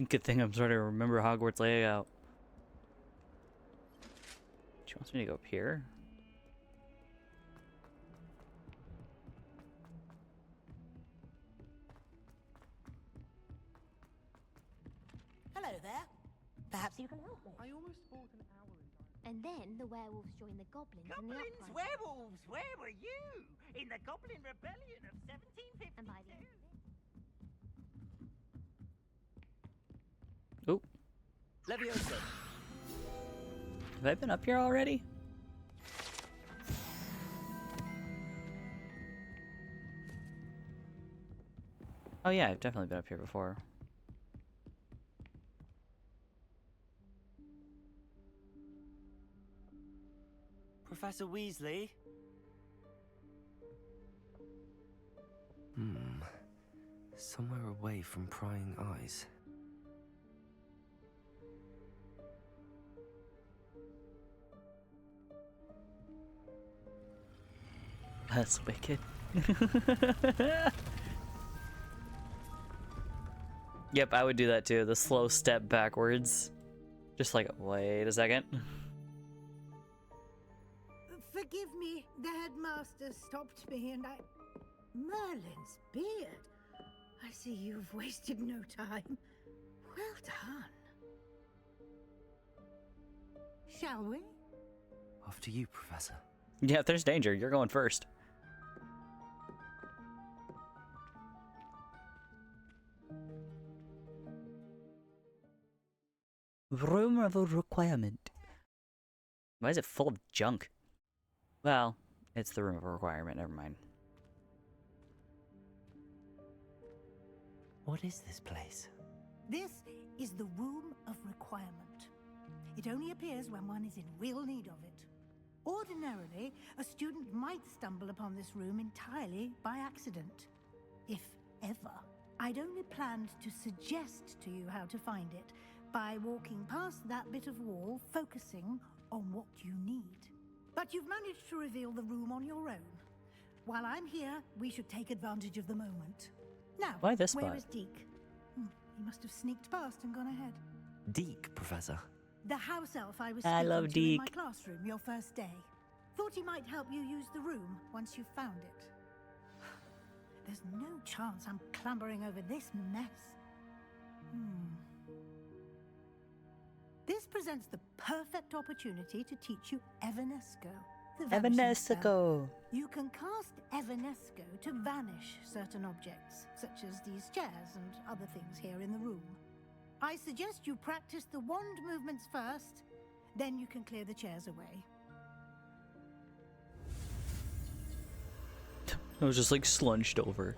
Good thing I'm starting to remember Hogwarts layout. She wants me to go up here? Hello there. Perhaps you can help me. I almost bought an hour in. And then the werewolves joined the goblins in the Goblins, uprising. werewolves, where were you? In the Goblin Rebellion of 1752. And by the end of it, Oh. Leviosa. Have I been up here already? Oh yeah, I've definitely been up here before. Professor Weasley? Somewhere away from prying eyes. That's wicked. Yep, I would do that too. The slow step backwards. Just like, wait a second. Forgive me, the headmaster stopped me and I... Merlin's beard. I see you've wasted no time. Well done. Shall we? After you, Professor. Yeah, if there's danger, you're going first. Room of a requirement. Why is it full of junk? Well, it's the room of a requirement, never mind. What is this place? This is the Room of Requirement. It only appears when one is in real need of it. Ordinarily, a student might stumble upon this room entirely by accident. If ever. I'd only planned to suggest to you how to find it by walking past that bit of wall, focusing on what you need. But you've managed to reveal the room on your own. While I'm here, we should take advantage of the moment. Now, why this where spot? is Deke? He must have sneaked past and gone ahead. Deke, Professor. The house elf I was I speaking love to in my Deke. classroom your first day. Thought he might help you use the room once you've found it. There's no chance I'm clambering over this mess. This presents the perfect opportunity to teach you Evanesco. The vanishing spell. Evanesco. You can cast Evanesco to vanish certain objects, such as these chairs and other things here in the room. I suggest you practice the wand movements first, then you can clear the chairs away. I was just like slunched over.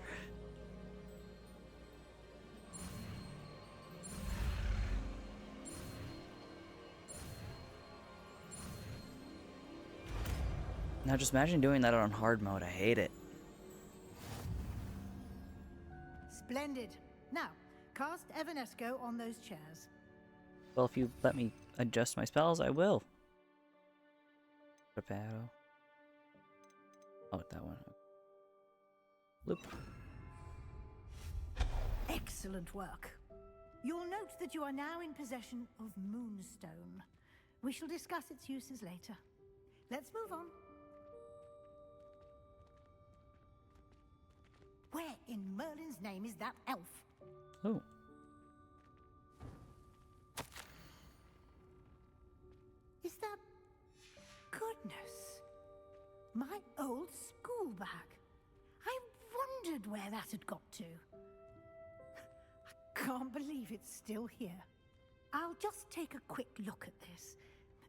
Now just imagine doing that on hard mode. I hate it. Splendid. Now, cast Evanesco on those chairs. Well, if you let me adjust my spells, I will. Preparo. Oh, that one. Loop. Excellent work. You'll note that you are now in possession of Moonstone. We shall discuss its uses later. Let's move on. Where in Merlin's name is that elf? Oh. Is that... Goodness. My old school bag. I wondered where that had got to. I can't believe it's still here. I'll just take a quick look at this.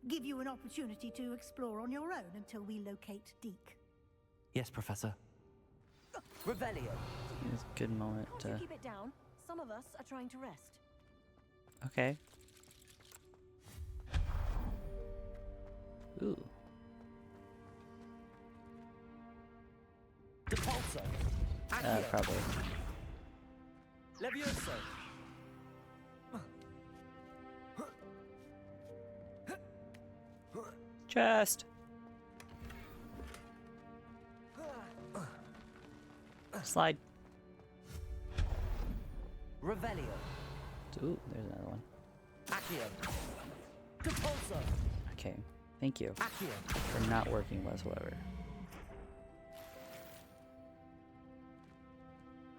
Give you an opportunity to explore on your own until we locate Deke. Yes, Professor. Revelio. It's a good moment Can't you keep it down? Some of us are trying to rest. Okay. Ooh. Depulso. Probably. Levioso. Chest. Slide. Revelio. Ooh, there's another one. Accio. Depulso. Okay. Thank you Accio. for not working whatsoever.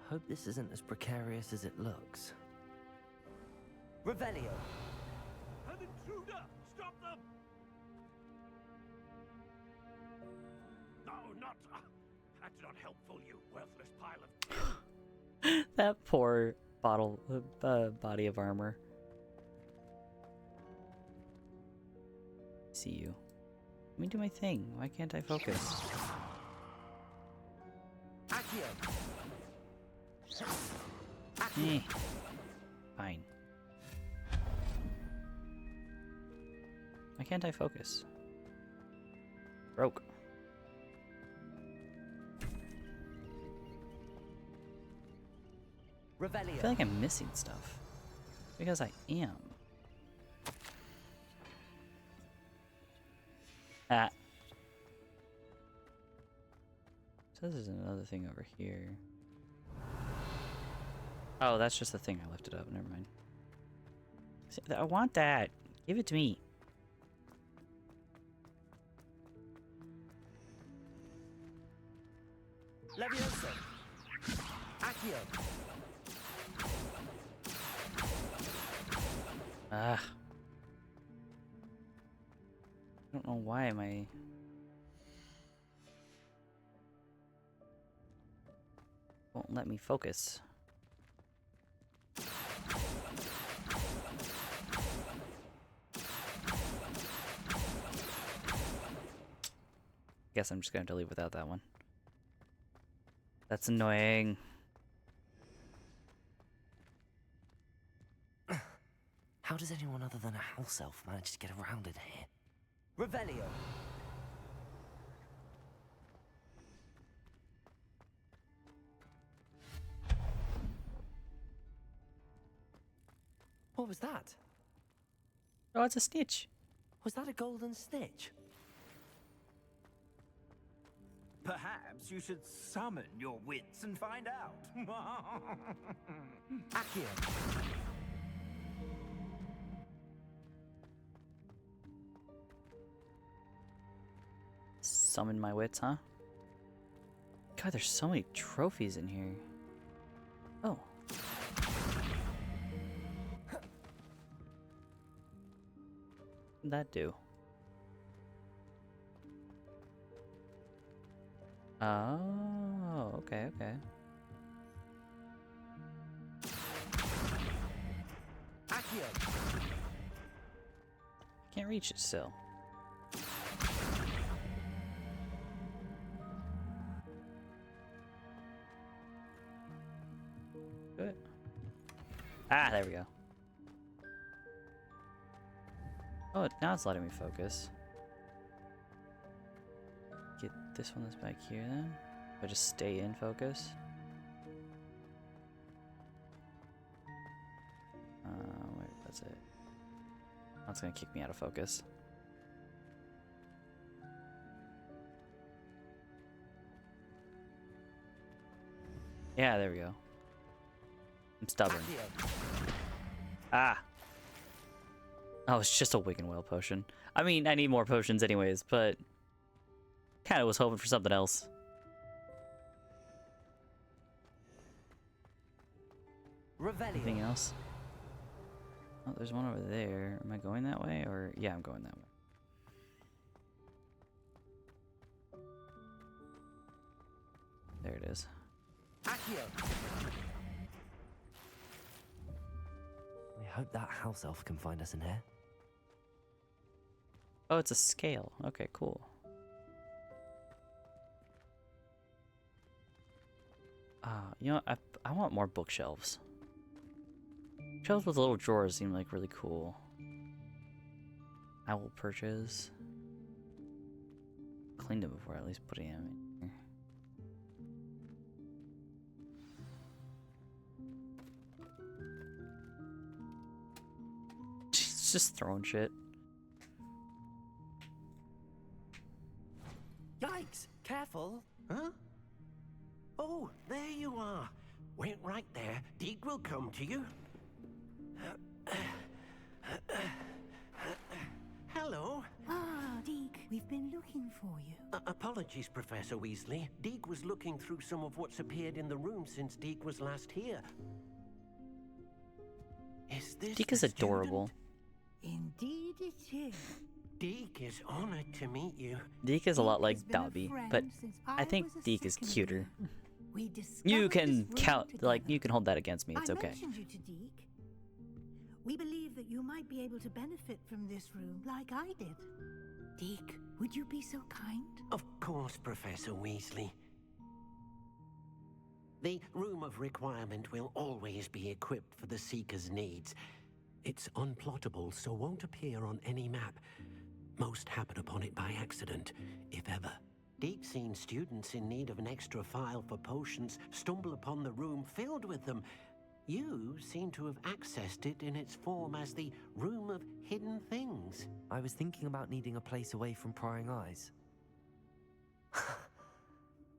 Hope this isn't as precarious as it looks. Revelio. An intruder! Stop them! No, not. That's not helpful, you worthless pile of. That poor body of armor. See you. Let me do my thing. Why can't I focus? Accio. Eh. Fine. Why can't I focus? Broke. Revelio. I feel like I'm missing stuff. Because I am. Ah. So there's another thing over here. Oh, that's just the thing I lifted up. Never mind. See, I want that. Give it to me. Levioso. Accio. Ah. I don't know why am I... Won't let me focus. Guess I'm just gonna have to leave without that one. That's annoying. How does anyone other than a house elf manage to get around in here? Revelio. What was that? Oh, it's a snitch. Was that a golden snitch? Perhaps you should summon your wits and find out. Accio. Summon my wits, huh? God, there's so many trophies in here. Oh. What'd that do? Oh, okay, okay. Accio. I can't reach it still. Good. Ah, there we go. Oh, now it's letting me focus. Get this one that's back here then. If I just stay in focus. Wait, that's it. That's gonna kick me out of focus. Yeah, there we go. I'm stubborn. Ah! Oh, it's just a Wigan Whale potion. I mean, I need more potions anyways, but... Kinda was hoping for something else. Revelio. Anything else? Oh, there's one over there. Am I going that way? Or... Yeah, I'm going that way. There it is. Accio. I hope that house elf can find us in here. Oh, it's a scale. Okay, cool. You know, I want more bookshelves. Shelves with little drawers seem like really cool. I will purchase. Cleaned them before at least putting them in here. She's just throwing shit. Yikes! Careful! Huh? Oh, there you are. Wait right there. Deke will come to you. Hello. Ah, Deke, we've been looking for you. Apologies, Professor Weasley. Deke was looking through some of what's appeared in the room since Deke was last here. Is this Deke is adorable. Indeed it is. Deke is honored to meet you. Deke is a lot like Dobby, but I think Deke is cuter. You can count, like, you can hold that against me, it's okay. I mentioned you to Deke. We believe that you might be able to benefit from this room like I did. Deke, would you be so kind? Of course, Professor Weasley. The Room of Requirement will always be equipped for the Seeker's needs. It's unplottable, so won't appear on any map. Most happen upon it by accident, if ever. Deke's seen students in need of an extra file for potions stumble upon the room filled with them. You seem to have accessed it in its form as the Room of Hidden Things. I was thinking about needing a place away from prying eyes.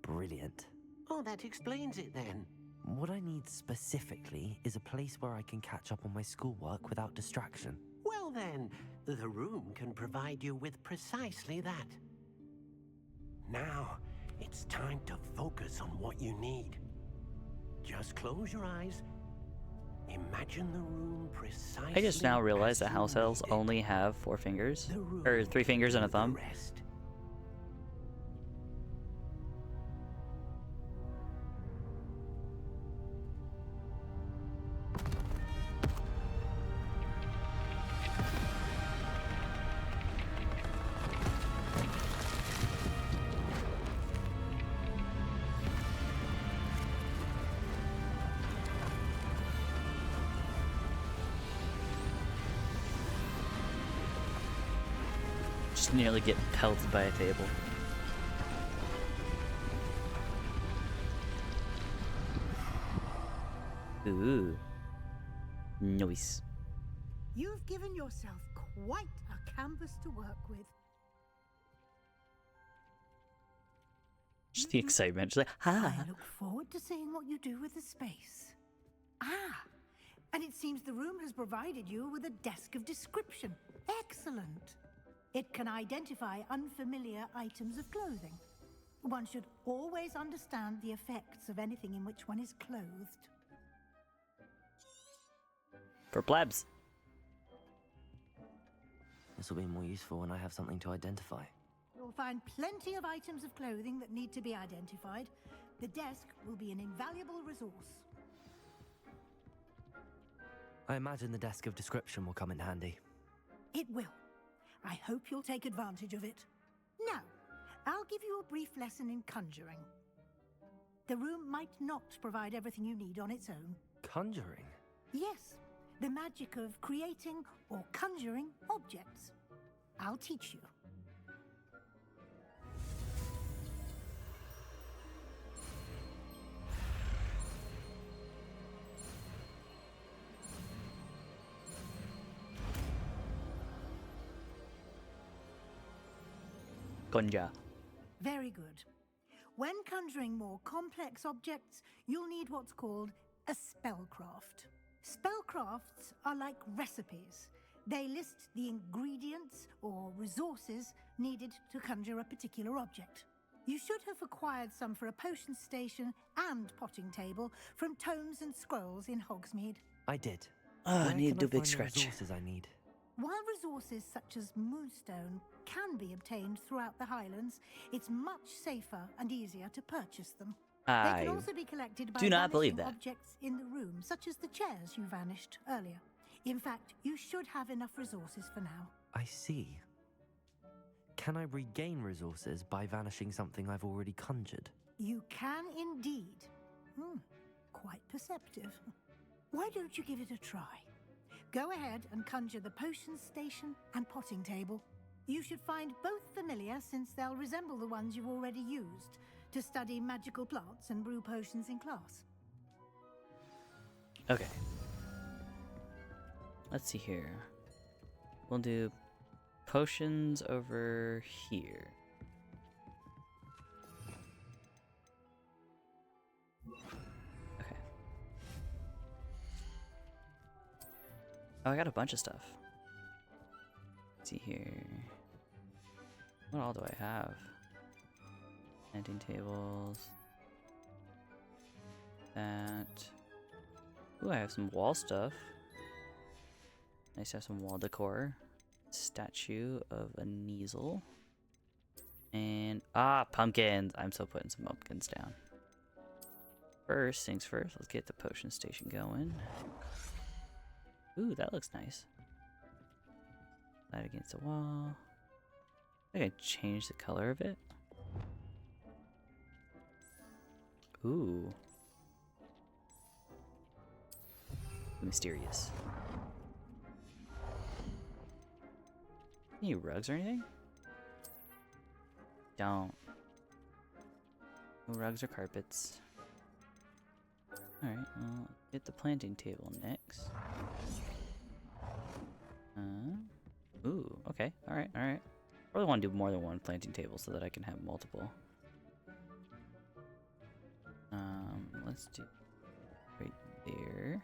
Brilliant. Oh, that explains it then. What I need specifically is a place where I can catch up on my schoolwork without distraction. Well then, the room can provide you with precisely that. Now, it's time to focus on what you need. Just close your eyes. Imagine the room precisely. I just now realized that house elves only have 4 fingers, or 3 fingers and a thumb. Just nearly get pelted by a table. Ooh. Nice. You've given yourself quite a canvas to work with. Just the excitement. She's like, ha! I look forward to seeing what you do with the space. Ah, and it seems the room has provided you with a desk of description. Excellent. It can identify unfamiliar items of clothing. One should always understand the effects of anything in which one is clothed. For plebs. This will be more useful when I have something to identify. You'll find plenty of items of clothing that need to be identified. The desk will be an invaluable resource. I imagine the desk of description will come in handy. It will. I hope you'll take advantage of it. Now, I'll give you a brief lesson in conjuring. The room might not provide everything you need on its own. Conjuring? Yes, the magic of creating or conjuring objects. I'll teach you. Conjure. Very good. When conjuring more complex objects, you'll need what's called a spellcraft. Spellcrafts are like recipes. They list the ingredients or resources needed to conjure a particular object. You should have acquired some for a potion station and potting table from tomes and scrolls in Hogsmeade. I did. I need to do a big find the scratch. resources I need? While resources such as moonstone can be obtained throughout the Highlands, it's much safer and easier to purchase them. They I can also be collected by do not believe vanishing that. objects in the room, such as the chairs you vanished earlier. In fact, you should have enough resources for now. I see. Can I regain resources by vanishing something I've already conjured? You can indeed. Quite perceptive. Why don't you give it a try? Go ahead and conjure the potion station and potting table. You should find both familiar since they'll resemble the ones you've already used to study magical plants and brew potions in class. Okay. Let's see here. We'll do potions over here. Okay. Oh, I got a bunch of stuff. Let's see here. What all do I have? Planting tables. That. Ooh, I have some wall stuff. Nice to have some wall decor. Statue of a Kneasel. And, pumpkins! I'm still putting some pumpkins down. First things first, let's get the potion station going. Ooh, that looks nice. Light against the wall. I think I change the color of it. Ooh. Mysterious. Any rugs or anything? Don't. No rugs or carpets. Alright, well, get the planting table next. Ooh, okay. Alright, alright. Probably want to do more than one planting table so that I can have multiple. Let's do right there.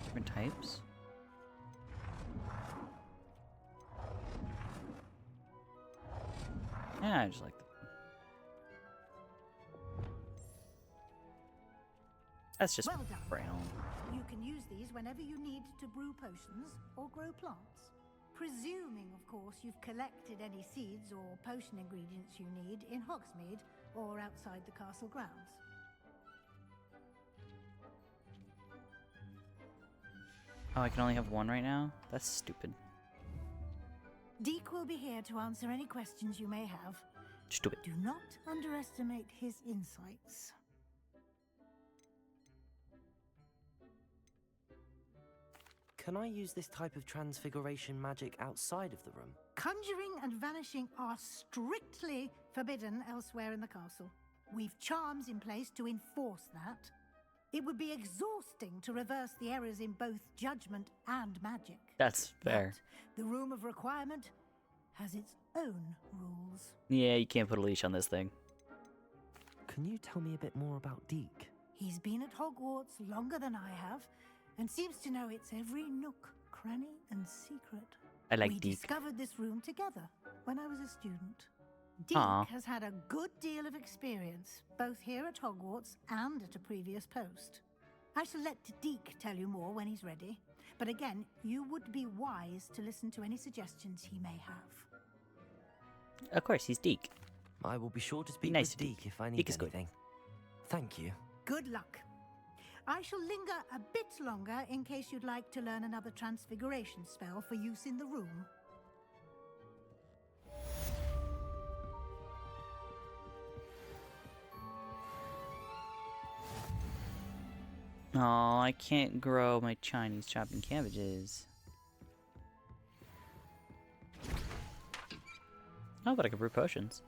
Different types. Yeah, I just like them. That's just well done. brown. You can use these whenever you need to brew potions or grow plants. Presuming, of course, you've collected any seeds or potion ingredients you need in Hogsmeade or outside the castle grounds. Oh, I can only have one right now? That's stupid. Deke will be here to answer any questions you may have. Stupid. Do not underestimate his insights. Can I use this type of transfiguration magic outside of the room? Conjuring and vanishing are strictly forbidden elsewhere in the castle. We've charms in place to enforce that. It would be exhausting to reverse the errors in both judgment and magic. That's fair. But the Room of Requirement has its own rules. Yeah, you can't put a leash on this thing. Can you tell me a bit more about Deke? He's been at Hogwarts longer than I have, and seems to know its every nook, cranny, and secret. I like We Deke. discovered this room together when I was a student. Aw. Deke has had a good deal of experience, both here at Hogwarts and at a previous post. I shall let Deke tell you more when he's ready, but again, you would be wise to listen to any suggestions he may have. Of course, he's Deke. I will be sure to speak nice with to Deke if I need Deke is good. anything. Thank you. Good luck. I shall linger a bit longer in case you'd like to learn another transfiguration spell for use in the room. Oh, I can't grow my Chinese chopping cabbages. Oh, but I can brew potions.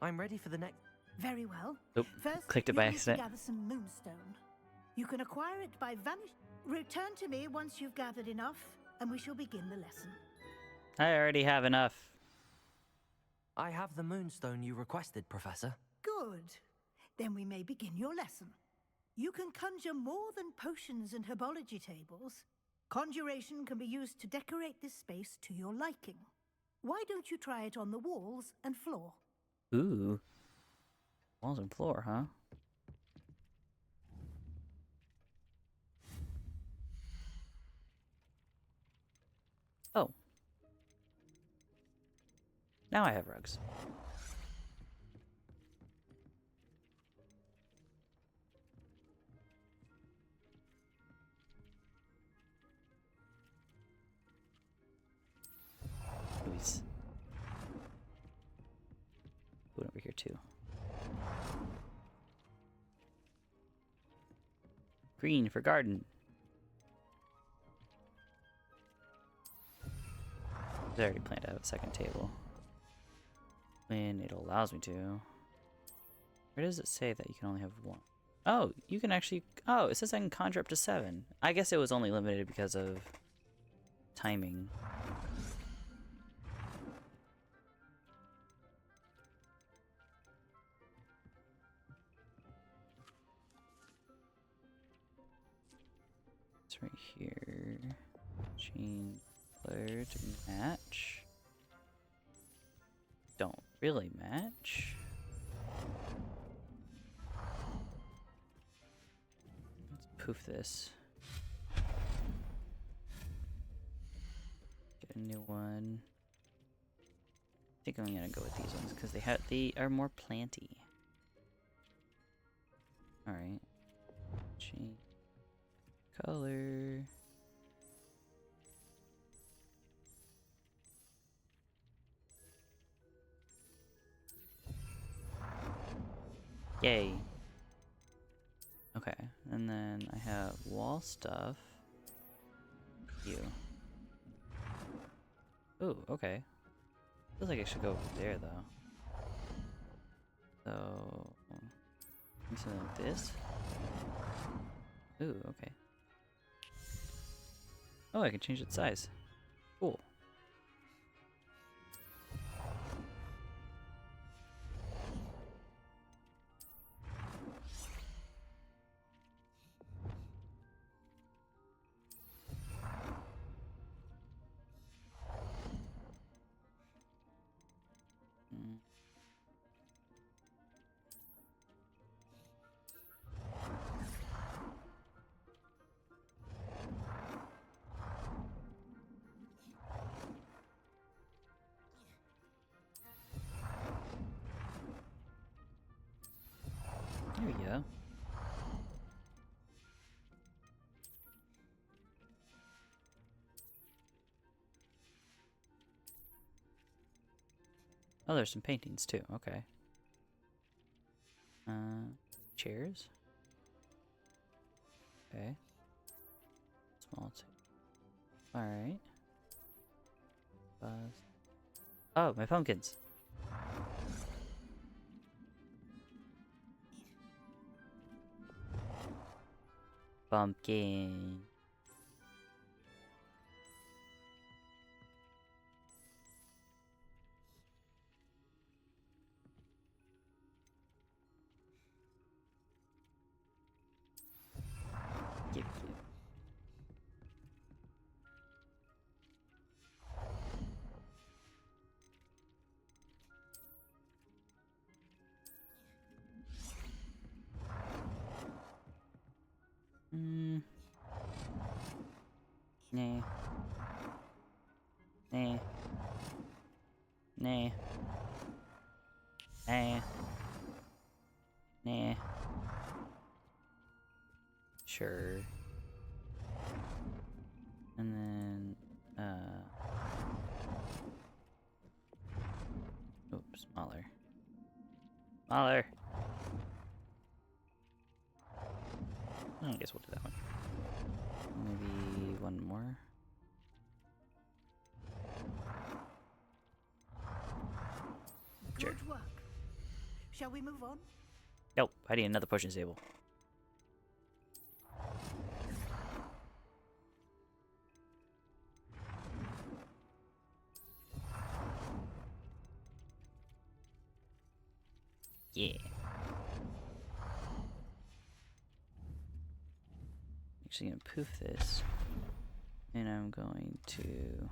I'm ready for the next... Very well. Oop, First, clicked it you'll by need to accident. gather some moonstone. You can acquire it by vanish. Return to me once you've gathered enough, and we shall begin the lesson. I already have enough. I have the moonstone you requested, Professor. Good. Then we may begin your lesson. You can conjure more than potions and herbology tables. Conjuration can be used to decorate this space to your liking. Why don't you try it on the walls and floor? Ooh. Walls and floor, huh? Oh. Now I have rugs. Please. Put over here too. Green for garden. I already planned to have a second table. When it allows me to. Where does it say that you can only have one? Oh, you can actually... Oh, it says I can conjure up to 7. I guess it was only limited because of timing. It's right here. Change color to match. Don't really match. Let's poof this. Get a new one. I think I'm gonna go with these ones because they are more planty. All right. Change color. Yay. Okay, and then I have wall stuff. You. Ooh, okay. Feels like I should go over there though. So, something like this. Ooh, okay. Oh, I can change its size. Cool. There we go. Oh, there's some paintings too. Okay. Chairs. Okay. Small too. All right. Buzz. Oh, my pumpkins. Pumpkin. Give. Nah. Nah. Nah. Nah. Nah. Sure. And then, oops, smaller. Smaller. I guess we'll do that one. Maybe one more. Sure. Good work. Shall we move on? Nope, I need another potion table. Yeah. Actually gonna poof this. And I'm going to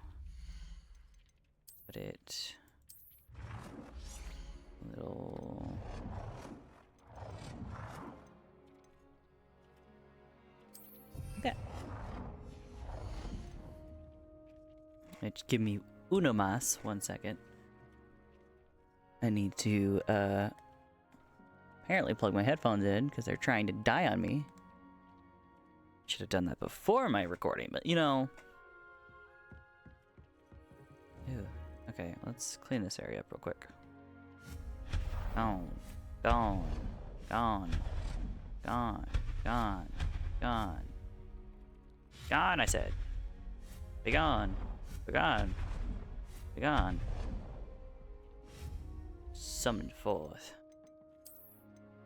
put it a little. Okay. Just give me uno mas, 1 second. I need to apparently plug my headphones in because they're trying to die on me. Should have done that before my recording, but you know. Ew. Okay, let's clean this area up real quick. Gone, gone, gone, gone, gone, gone. Gone, I said. Be gone. Be gone. Be gone. Summoned forth.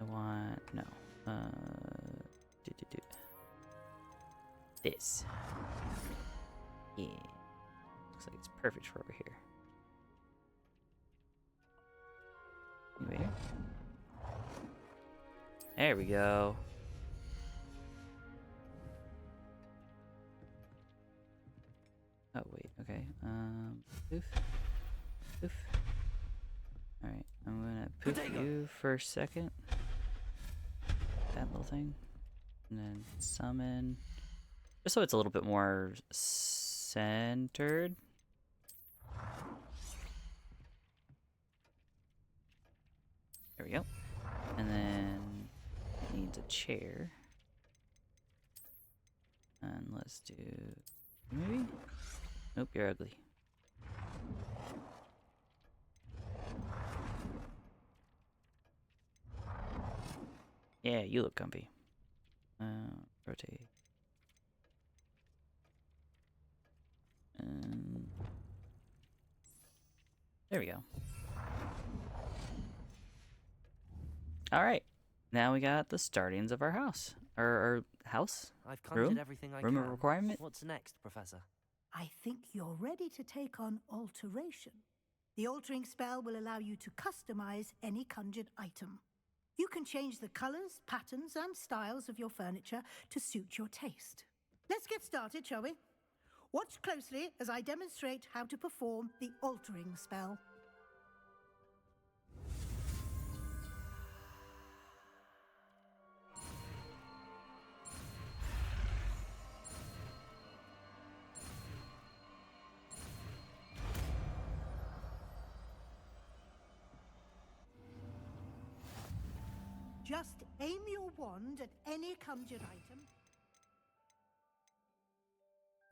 I want... no. This. Yeah. Looks like it's perfect for over here. Anyway. There we go. Oh wait, okay. Poof. Poof. Alright, I'm gonna poof you for a second. That little thing. And then summon. Just so it's a little bit more centered. There we go. And then it needs a chair. And let's do... maybe? Nope, you're ugly. Yeah, you look comfy. Rotate. There we go. Alright. Now we got the startings of our house. Our house? I've conjured Room? everything I Room can. of requirement? What's next, Professor? I think you're ready to take on alteration. The altering spell will allow you to customize any conjured item. You can change the colors, patterns, and styles of your furniture to suit your taste. Let's get started, shall we? Watch closely as I demonstrate how to perform the altering spell. Just aim your wand at any conjured item.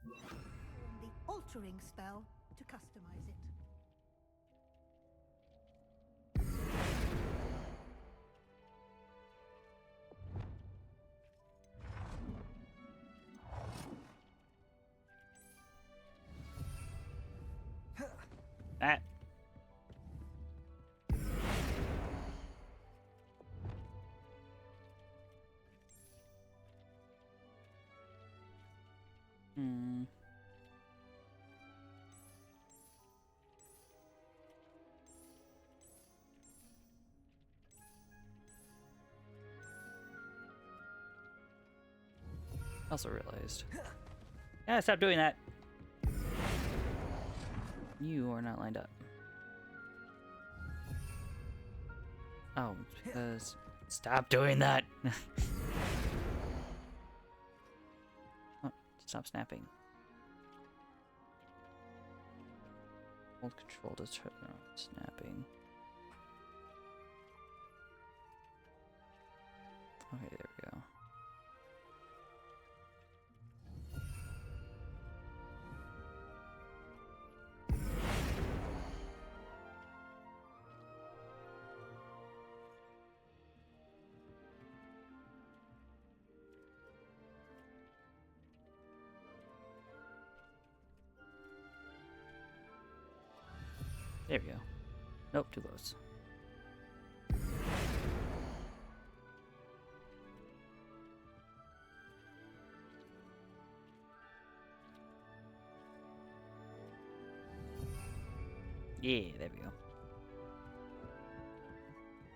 Perform the altering spell to customize it. That. Also realized. Yeah, stop doing that. You are not lined up. Oh, it's because... stop doing that! Oh, stop snapping. Hold control to turn on snapping. Okay, there we go. There we go. Nope, too close. Yeah, there we go.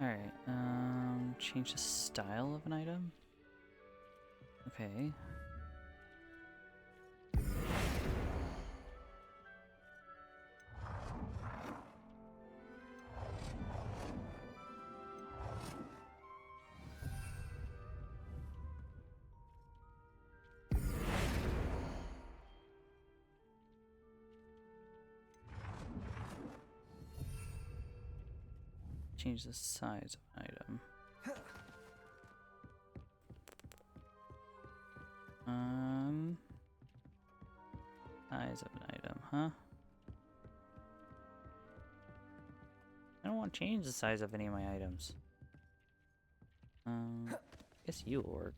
Alright, change the style of an item. Okay. change the size of an item. Size of an item, huh? I don't want to change the size of any of my items. I guess you will work.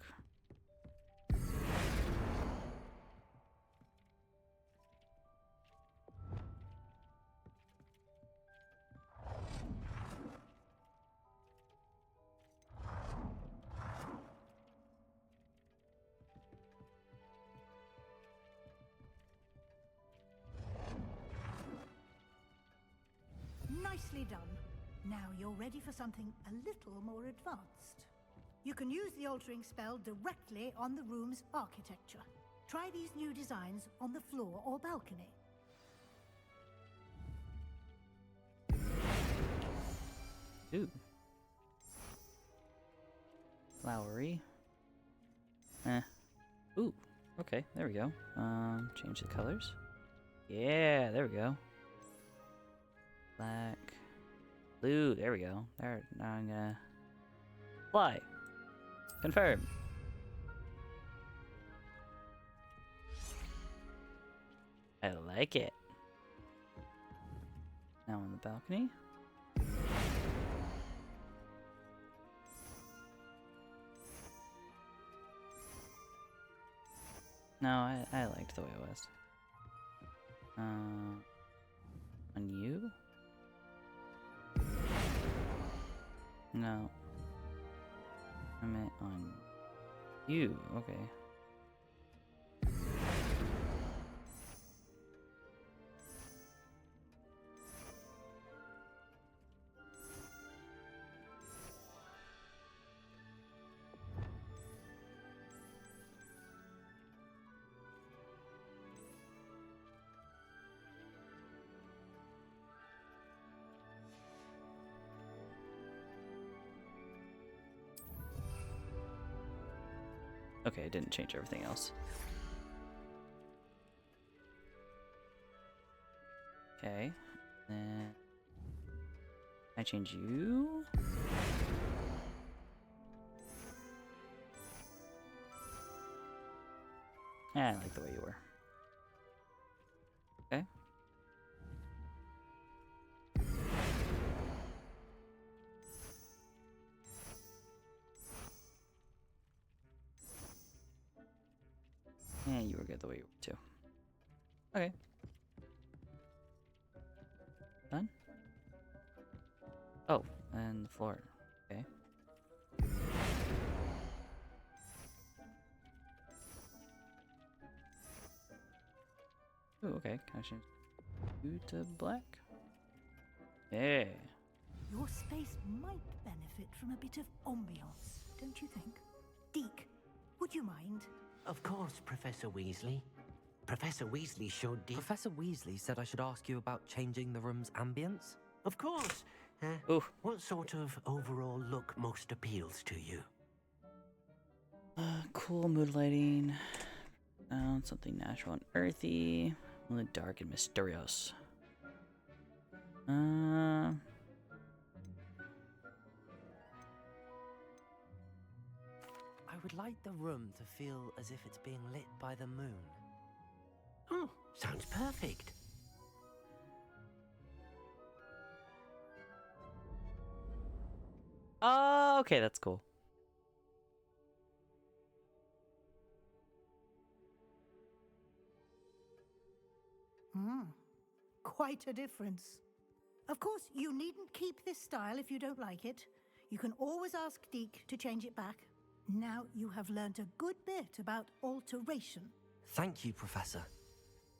Nicely done. Now you're ready for something a little more advanced. You can use the altering spell directly on the room's architecture. Try these new designs on the floor or balcony. Ooh. Flowery. Ooh. Okay, there we go. Change the colors. Yeah, there we go. Black. Blue, there we go. There, now I'm gonna fly. Confirm. I like it. Now on the balcony. No, I liked the way it was. On you? No. I meant on you. Okay. Okay, I didn't change everything else. Okay, then I change you. I like the way you were. Okay. And you were good the way you were too. Okay. Done? Oh, and the floor. Okay. Ooh, okay. Can I change you to black? Yeah. Your space might benefit from a bit of ambiance, don't you think? Deke, would you mind? Of course, Professor Weasley. Professor Weasley showed Deke... Professor Weasley said I should ask you about changing the room's ambience? Of course. What sort of overall look most appeals to you? Cool mood lighting. Something natural and earthy. Really dark and mysterious. I would like the room to feel as if it's being lit by the moon. Oh, sounds perfect. Oh, okay, that's cool. Quite a difference. Of course, you needn't keep this style if you don't like it. You can always ask Deke to change it back. Now you have learnt a good bit about alteration. Thank you, Professor.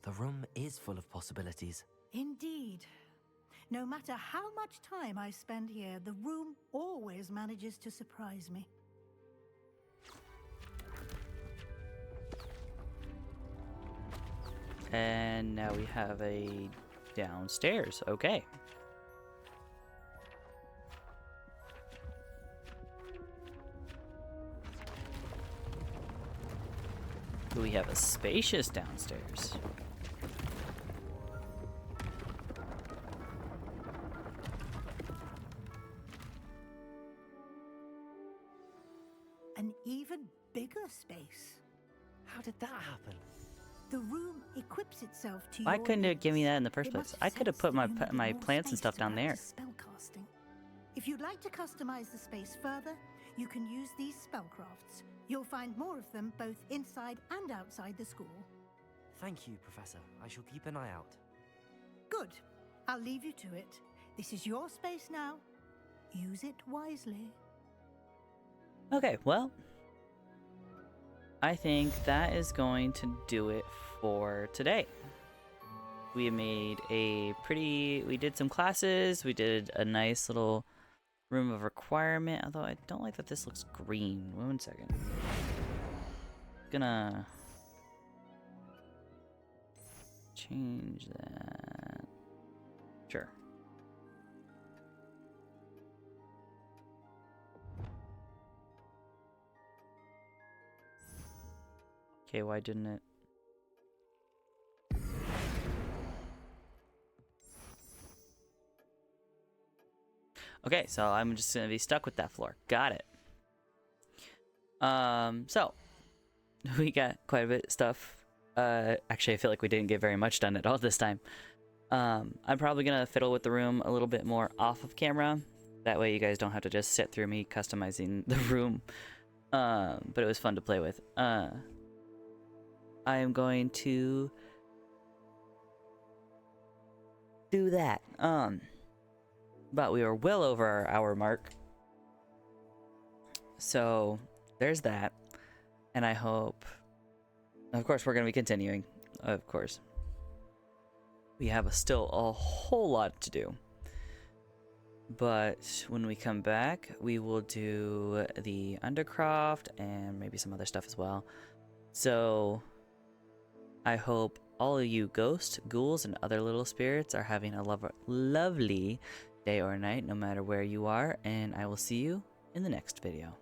The room is full of possibilities. Indeed. No matter how much time I spend here, the room always manages to surprise me. And now we have a downstairs. Okay. We have a spacious downstairs. an even bigger space. How did that happen? The room equips itself to Why your couldn't it give me needs. that in the first It place? must I could have sense put that my you needed my more plants and space stuff to down there. practice spellcasting. If you'd like to customize the space further, you can use these spellcrafts. You'll find more of them both inside and outside the school. Thank you, Professor. I shall keep an eye out. Good. I'll leave you to it. This is your space now. Use it wisely. Okay, well, I think that is going to do it for today. We made we did some classes, we did a nice little room of requirement, although I don't like that this looks green. 1 second. Gonna change that. Sure. Okay, why didn't it? Okay, so I'm just gonna be stuck with that floor. Got it. So we got quite a bit of stuff. Actually, I feel like we didn't get very much done at all this time. I'm probably gonna fiddle with the room a little bit more off of camera. That way you guys don't have to just sit through me customizing the room. But it was fun to play with. I am going to do that. But we are well over our hour mark. So there's that. And I hope, of course, we're going to be continuing. Of course. We have still a whole lot to do. But when we come back, we will do the Undercroft and maybe some other stuff as well. So I hope all of you ghosts, ghouls, and other little spirits are having a lovely day or night, no matter where you are, and I will see you in the next video.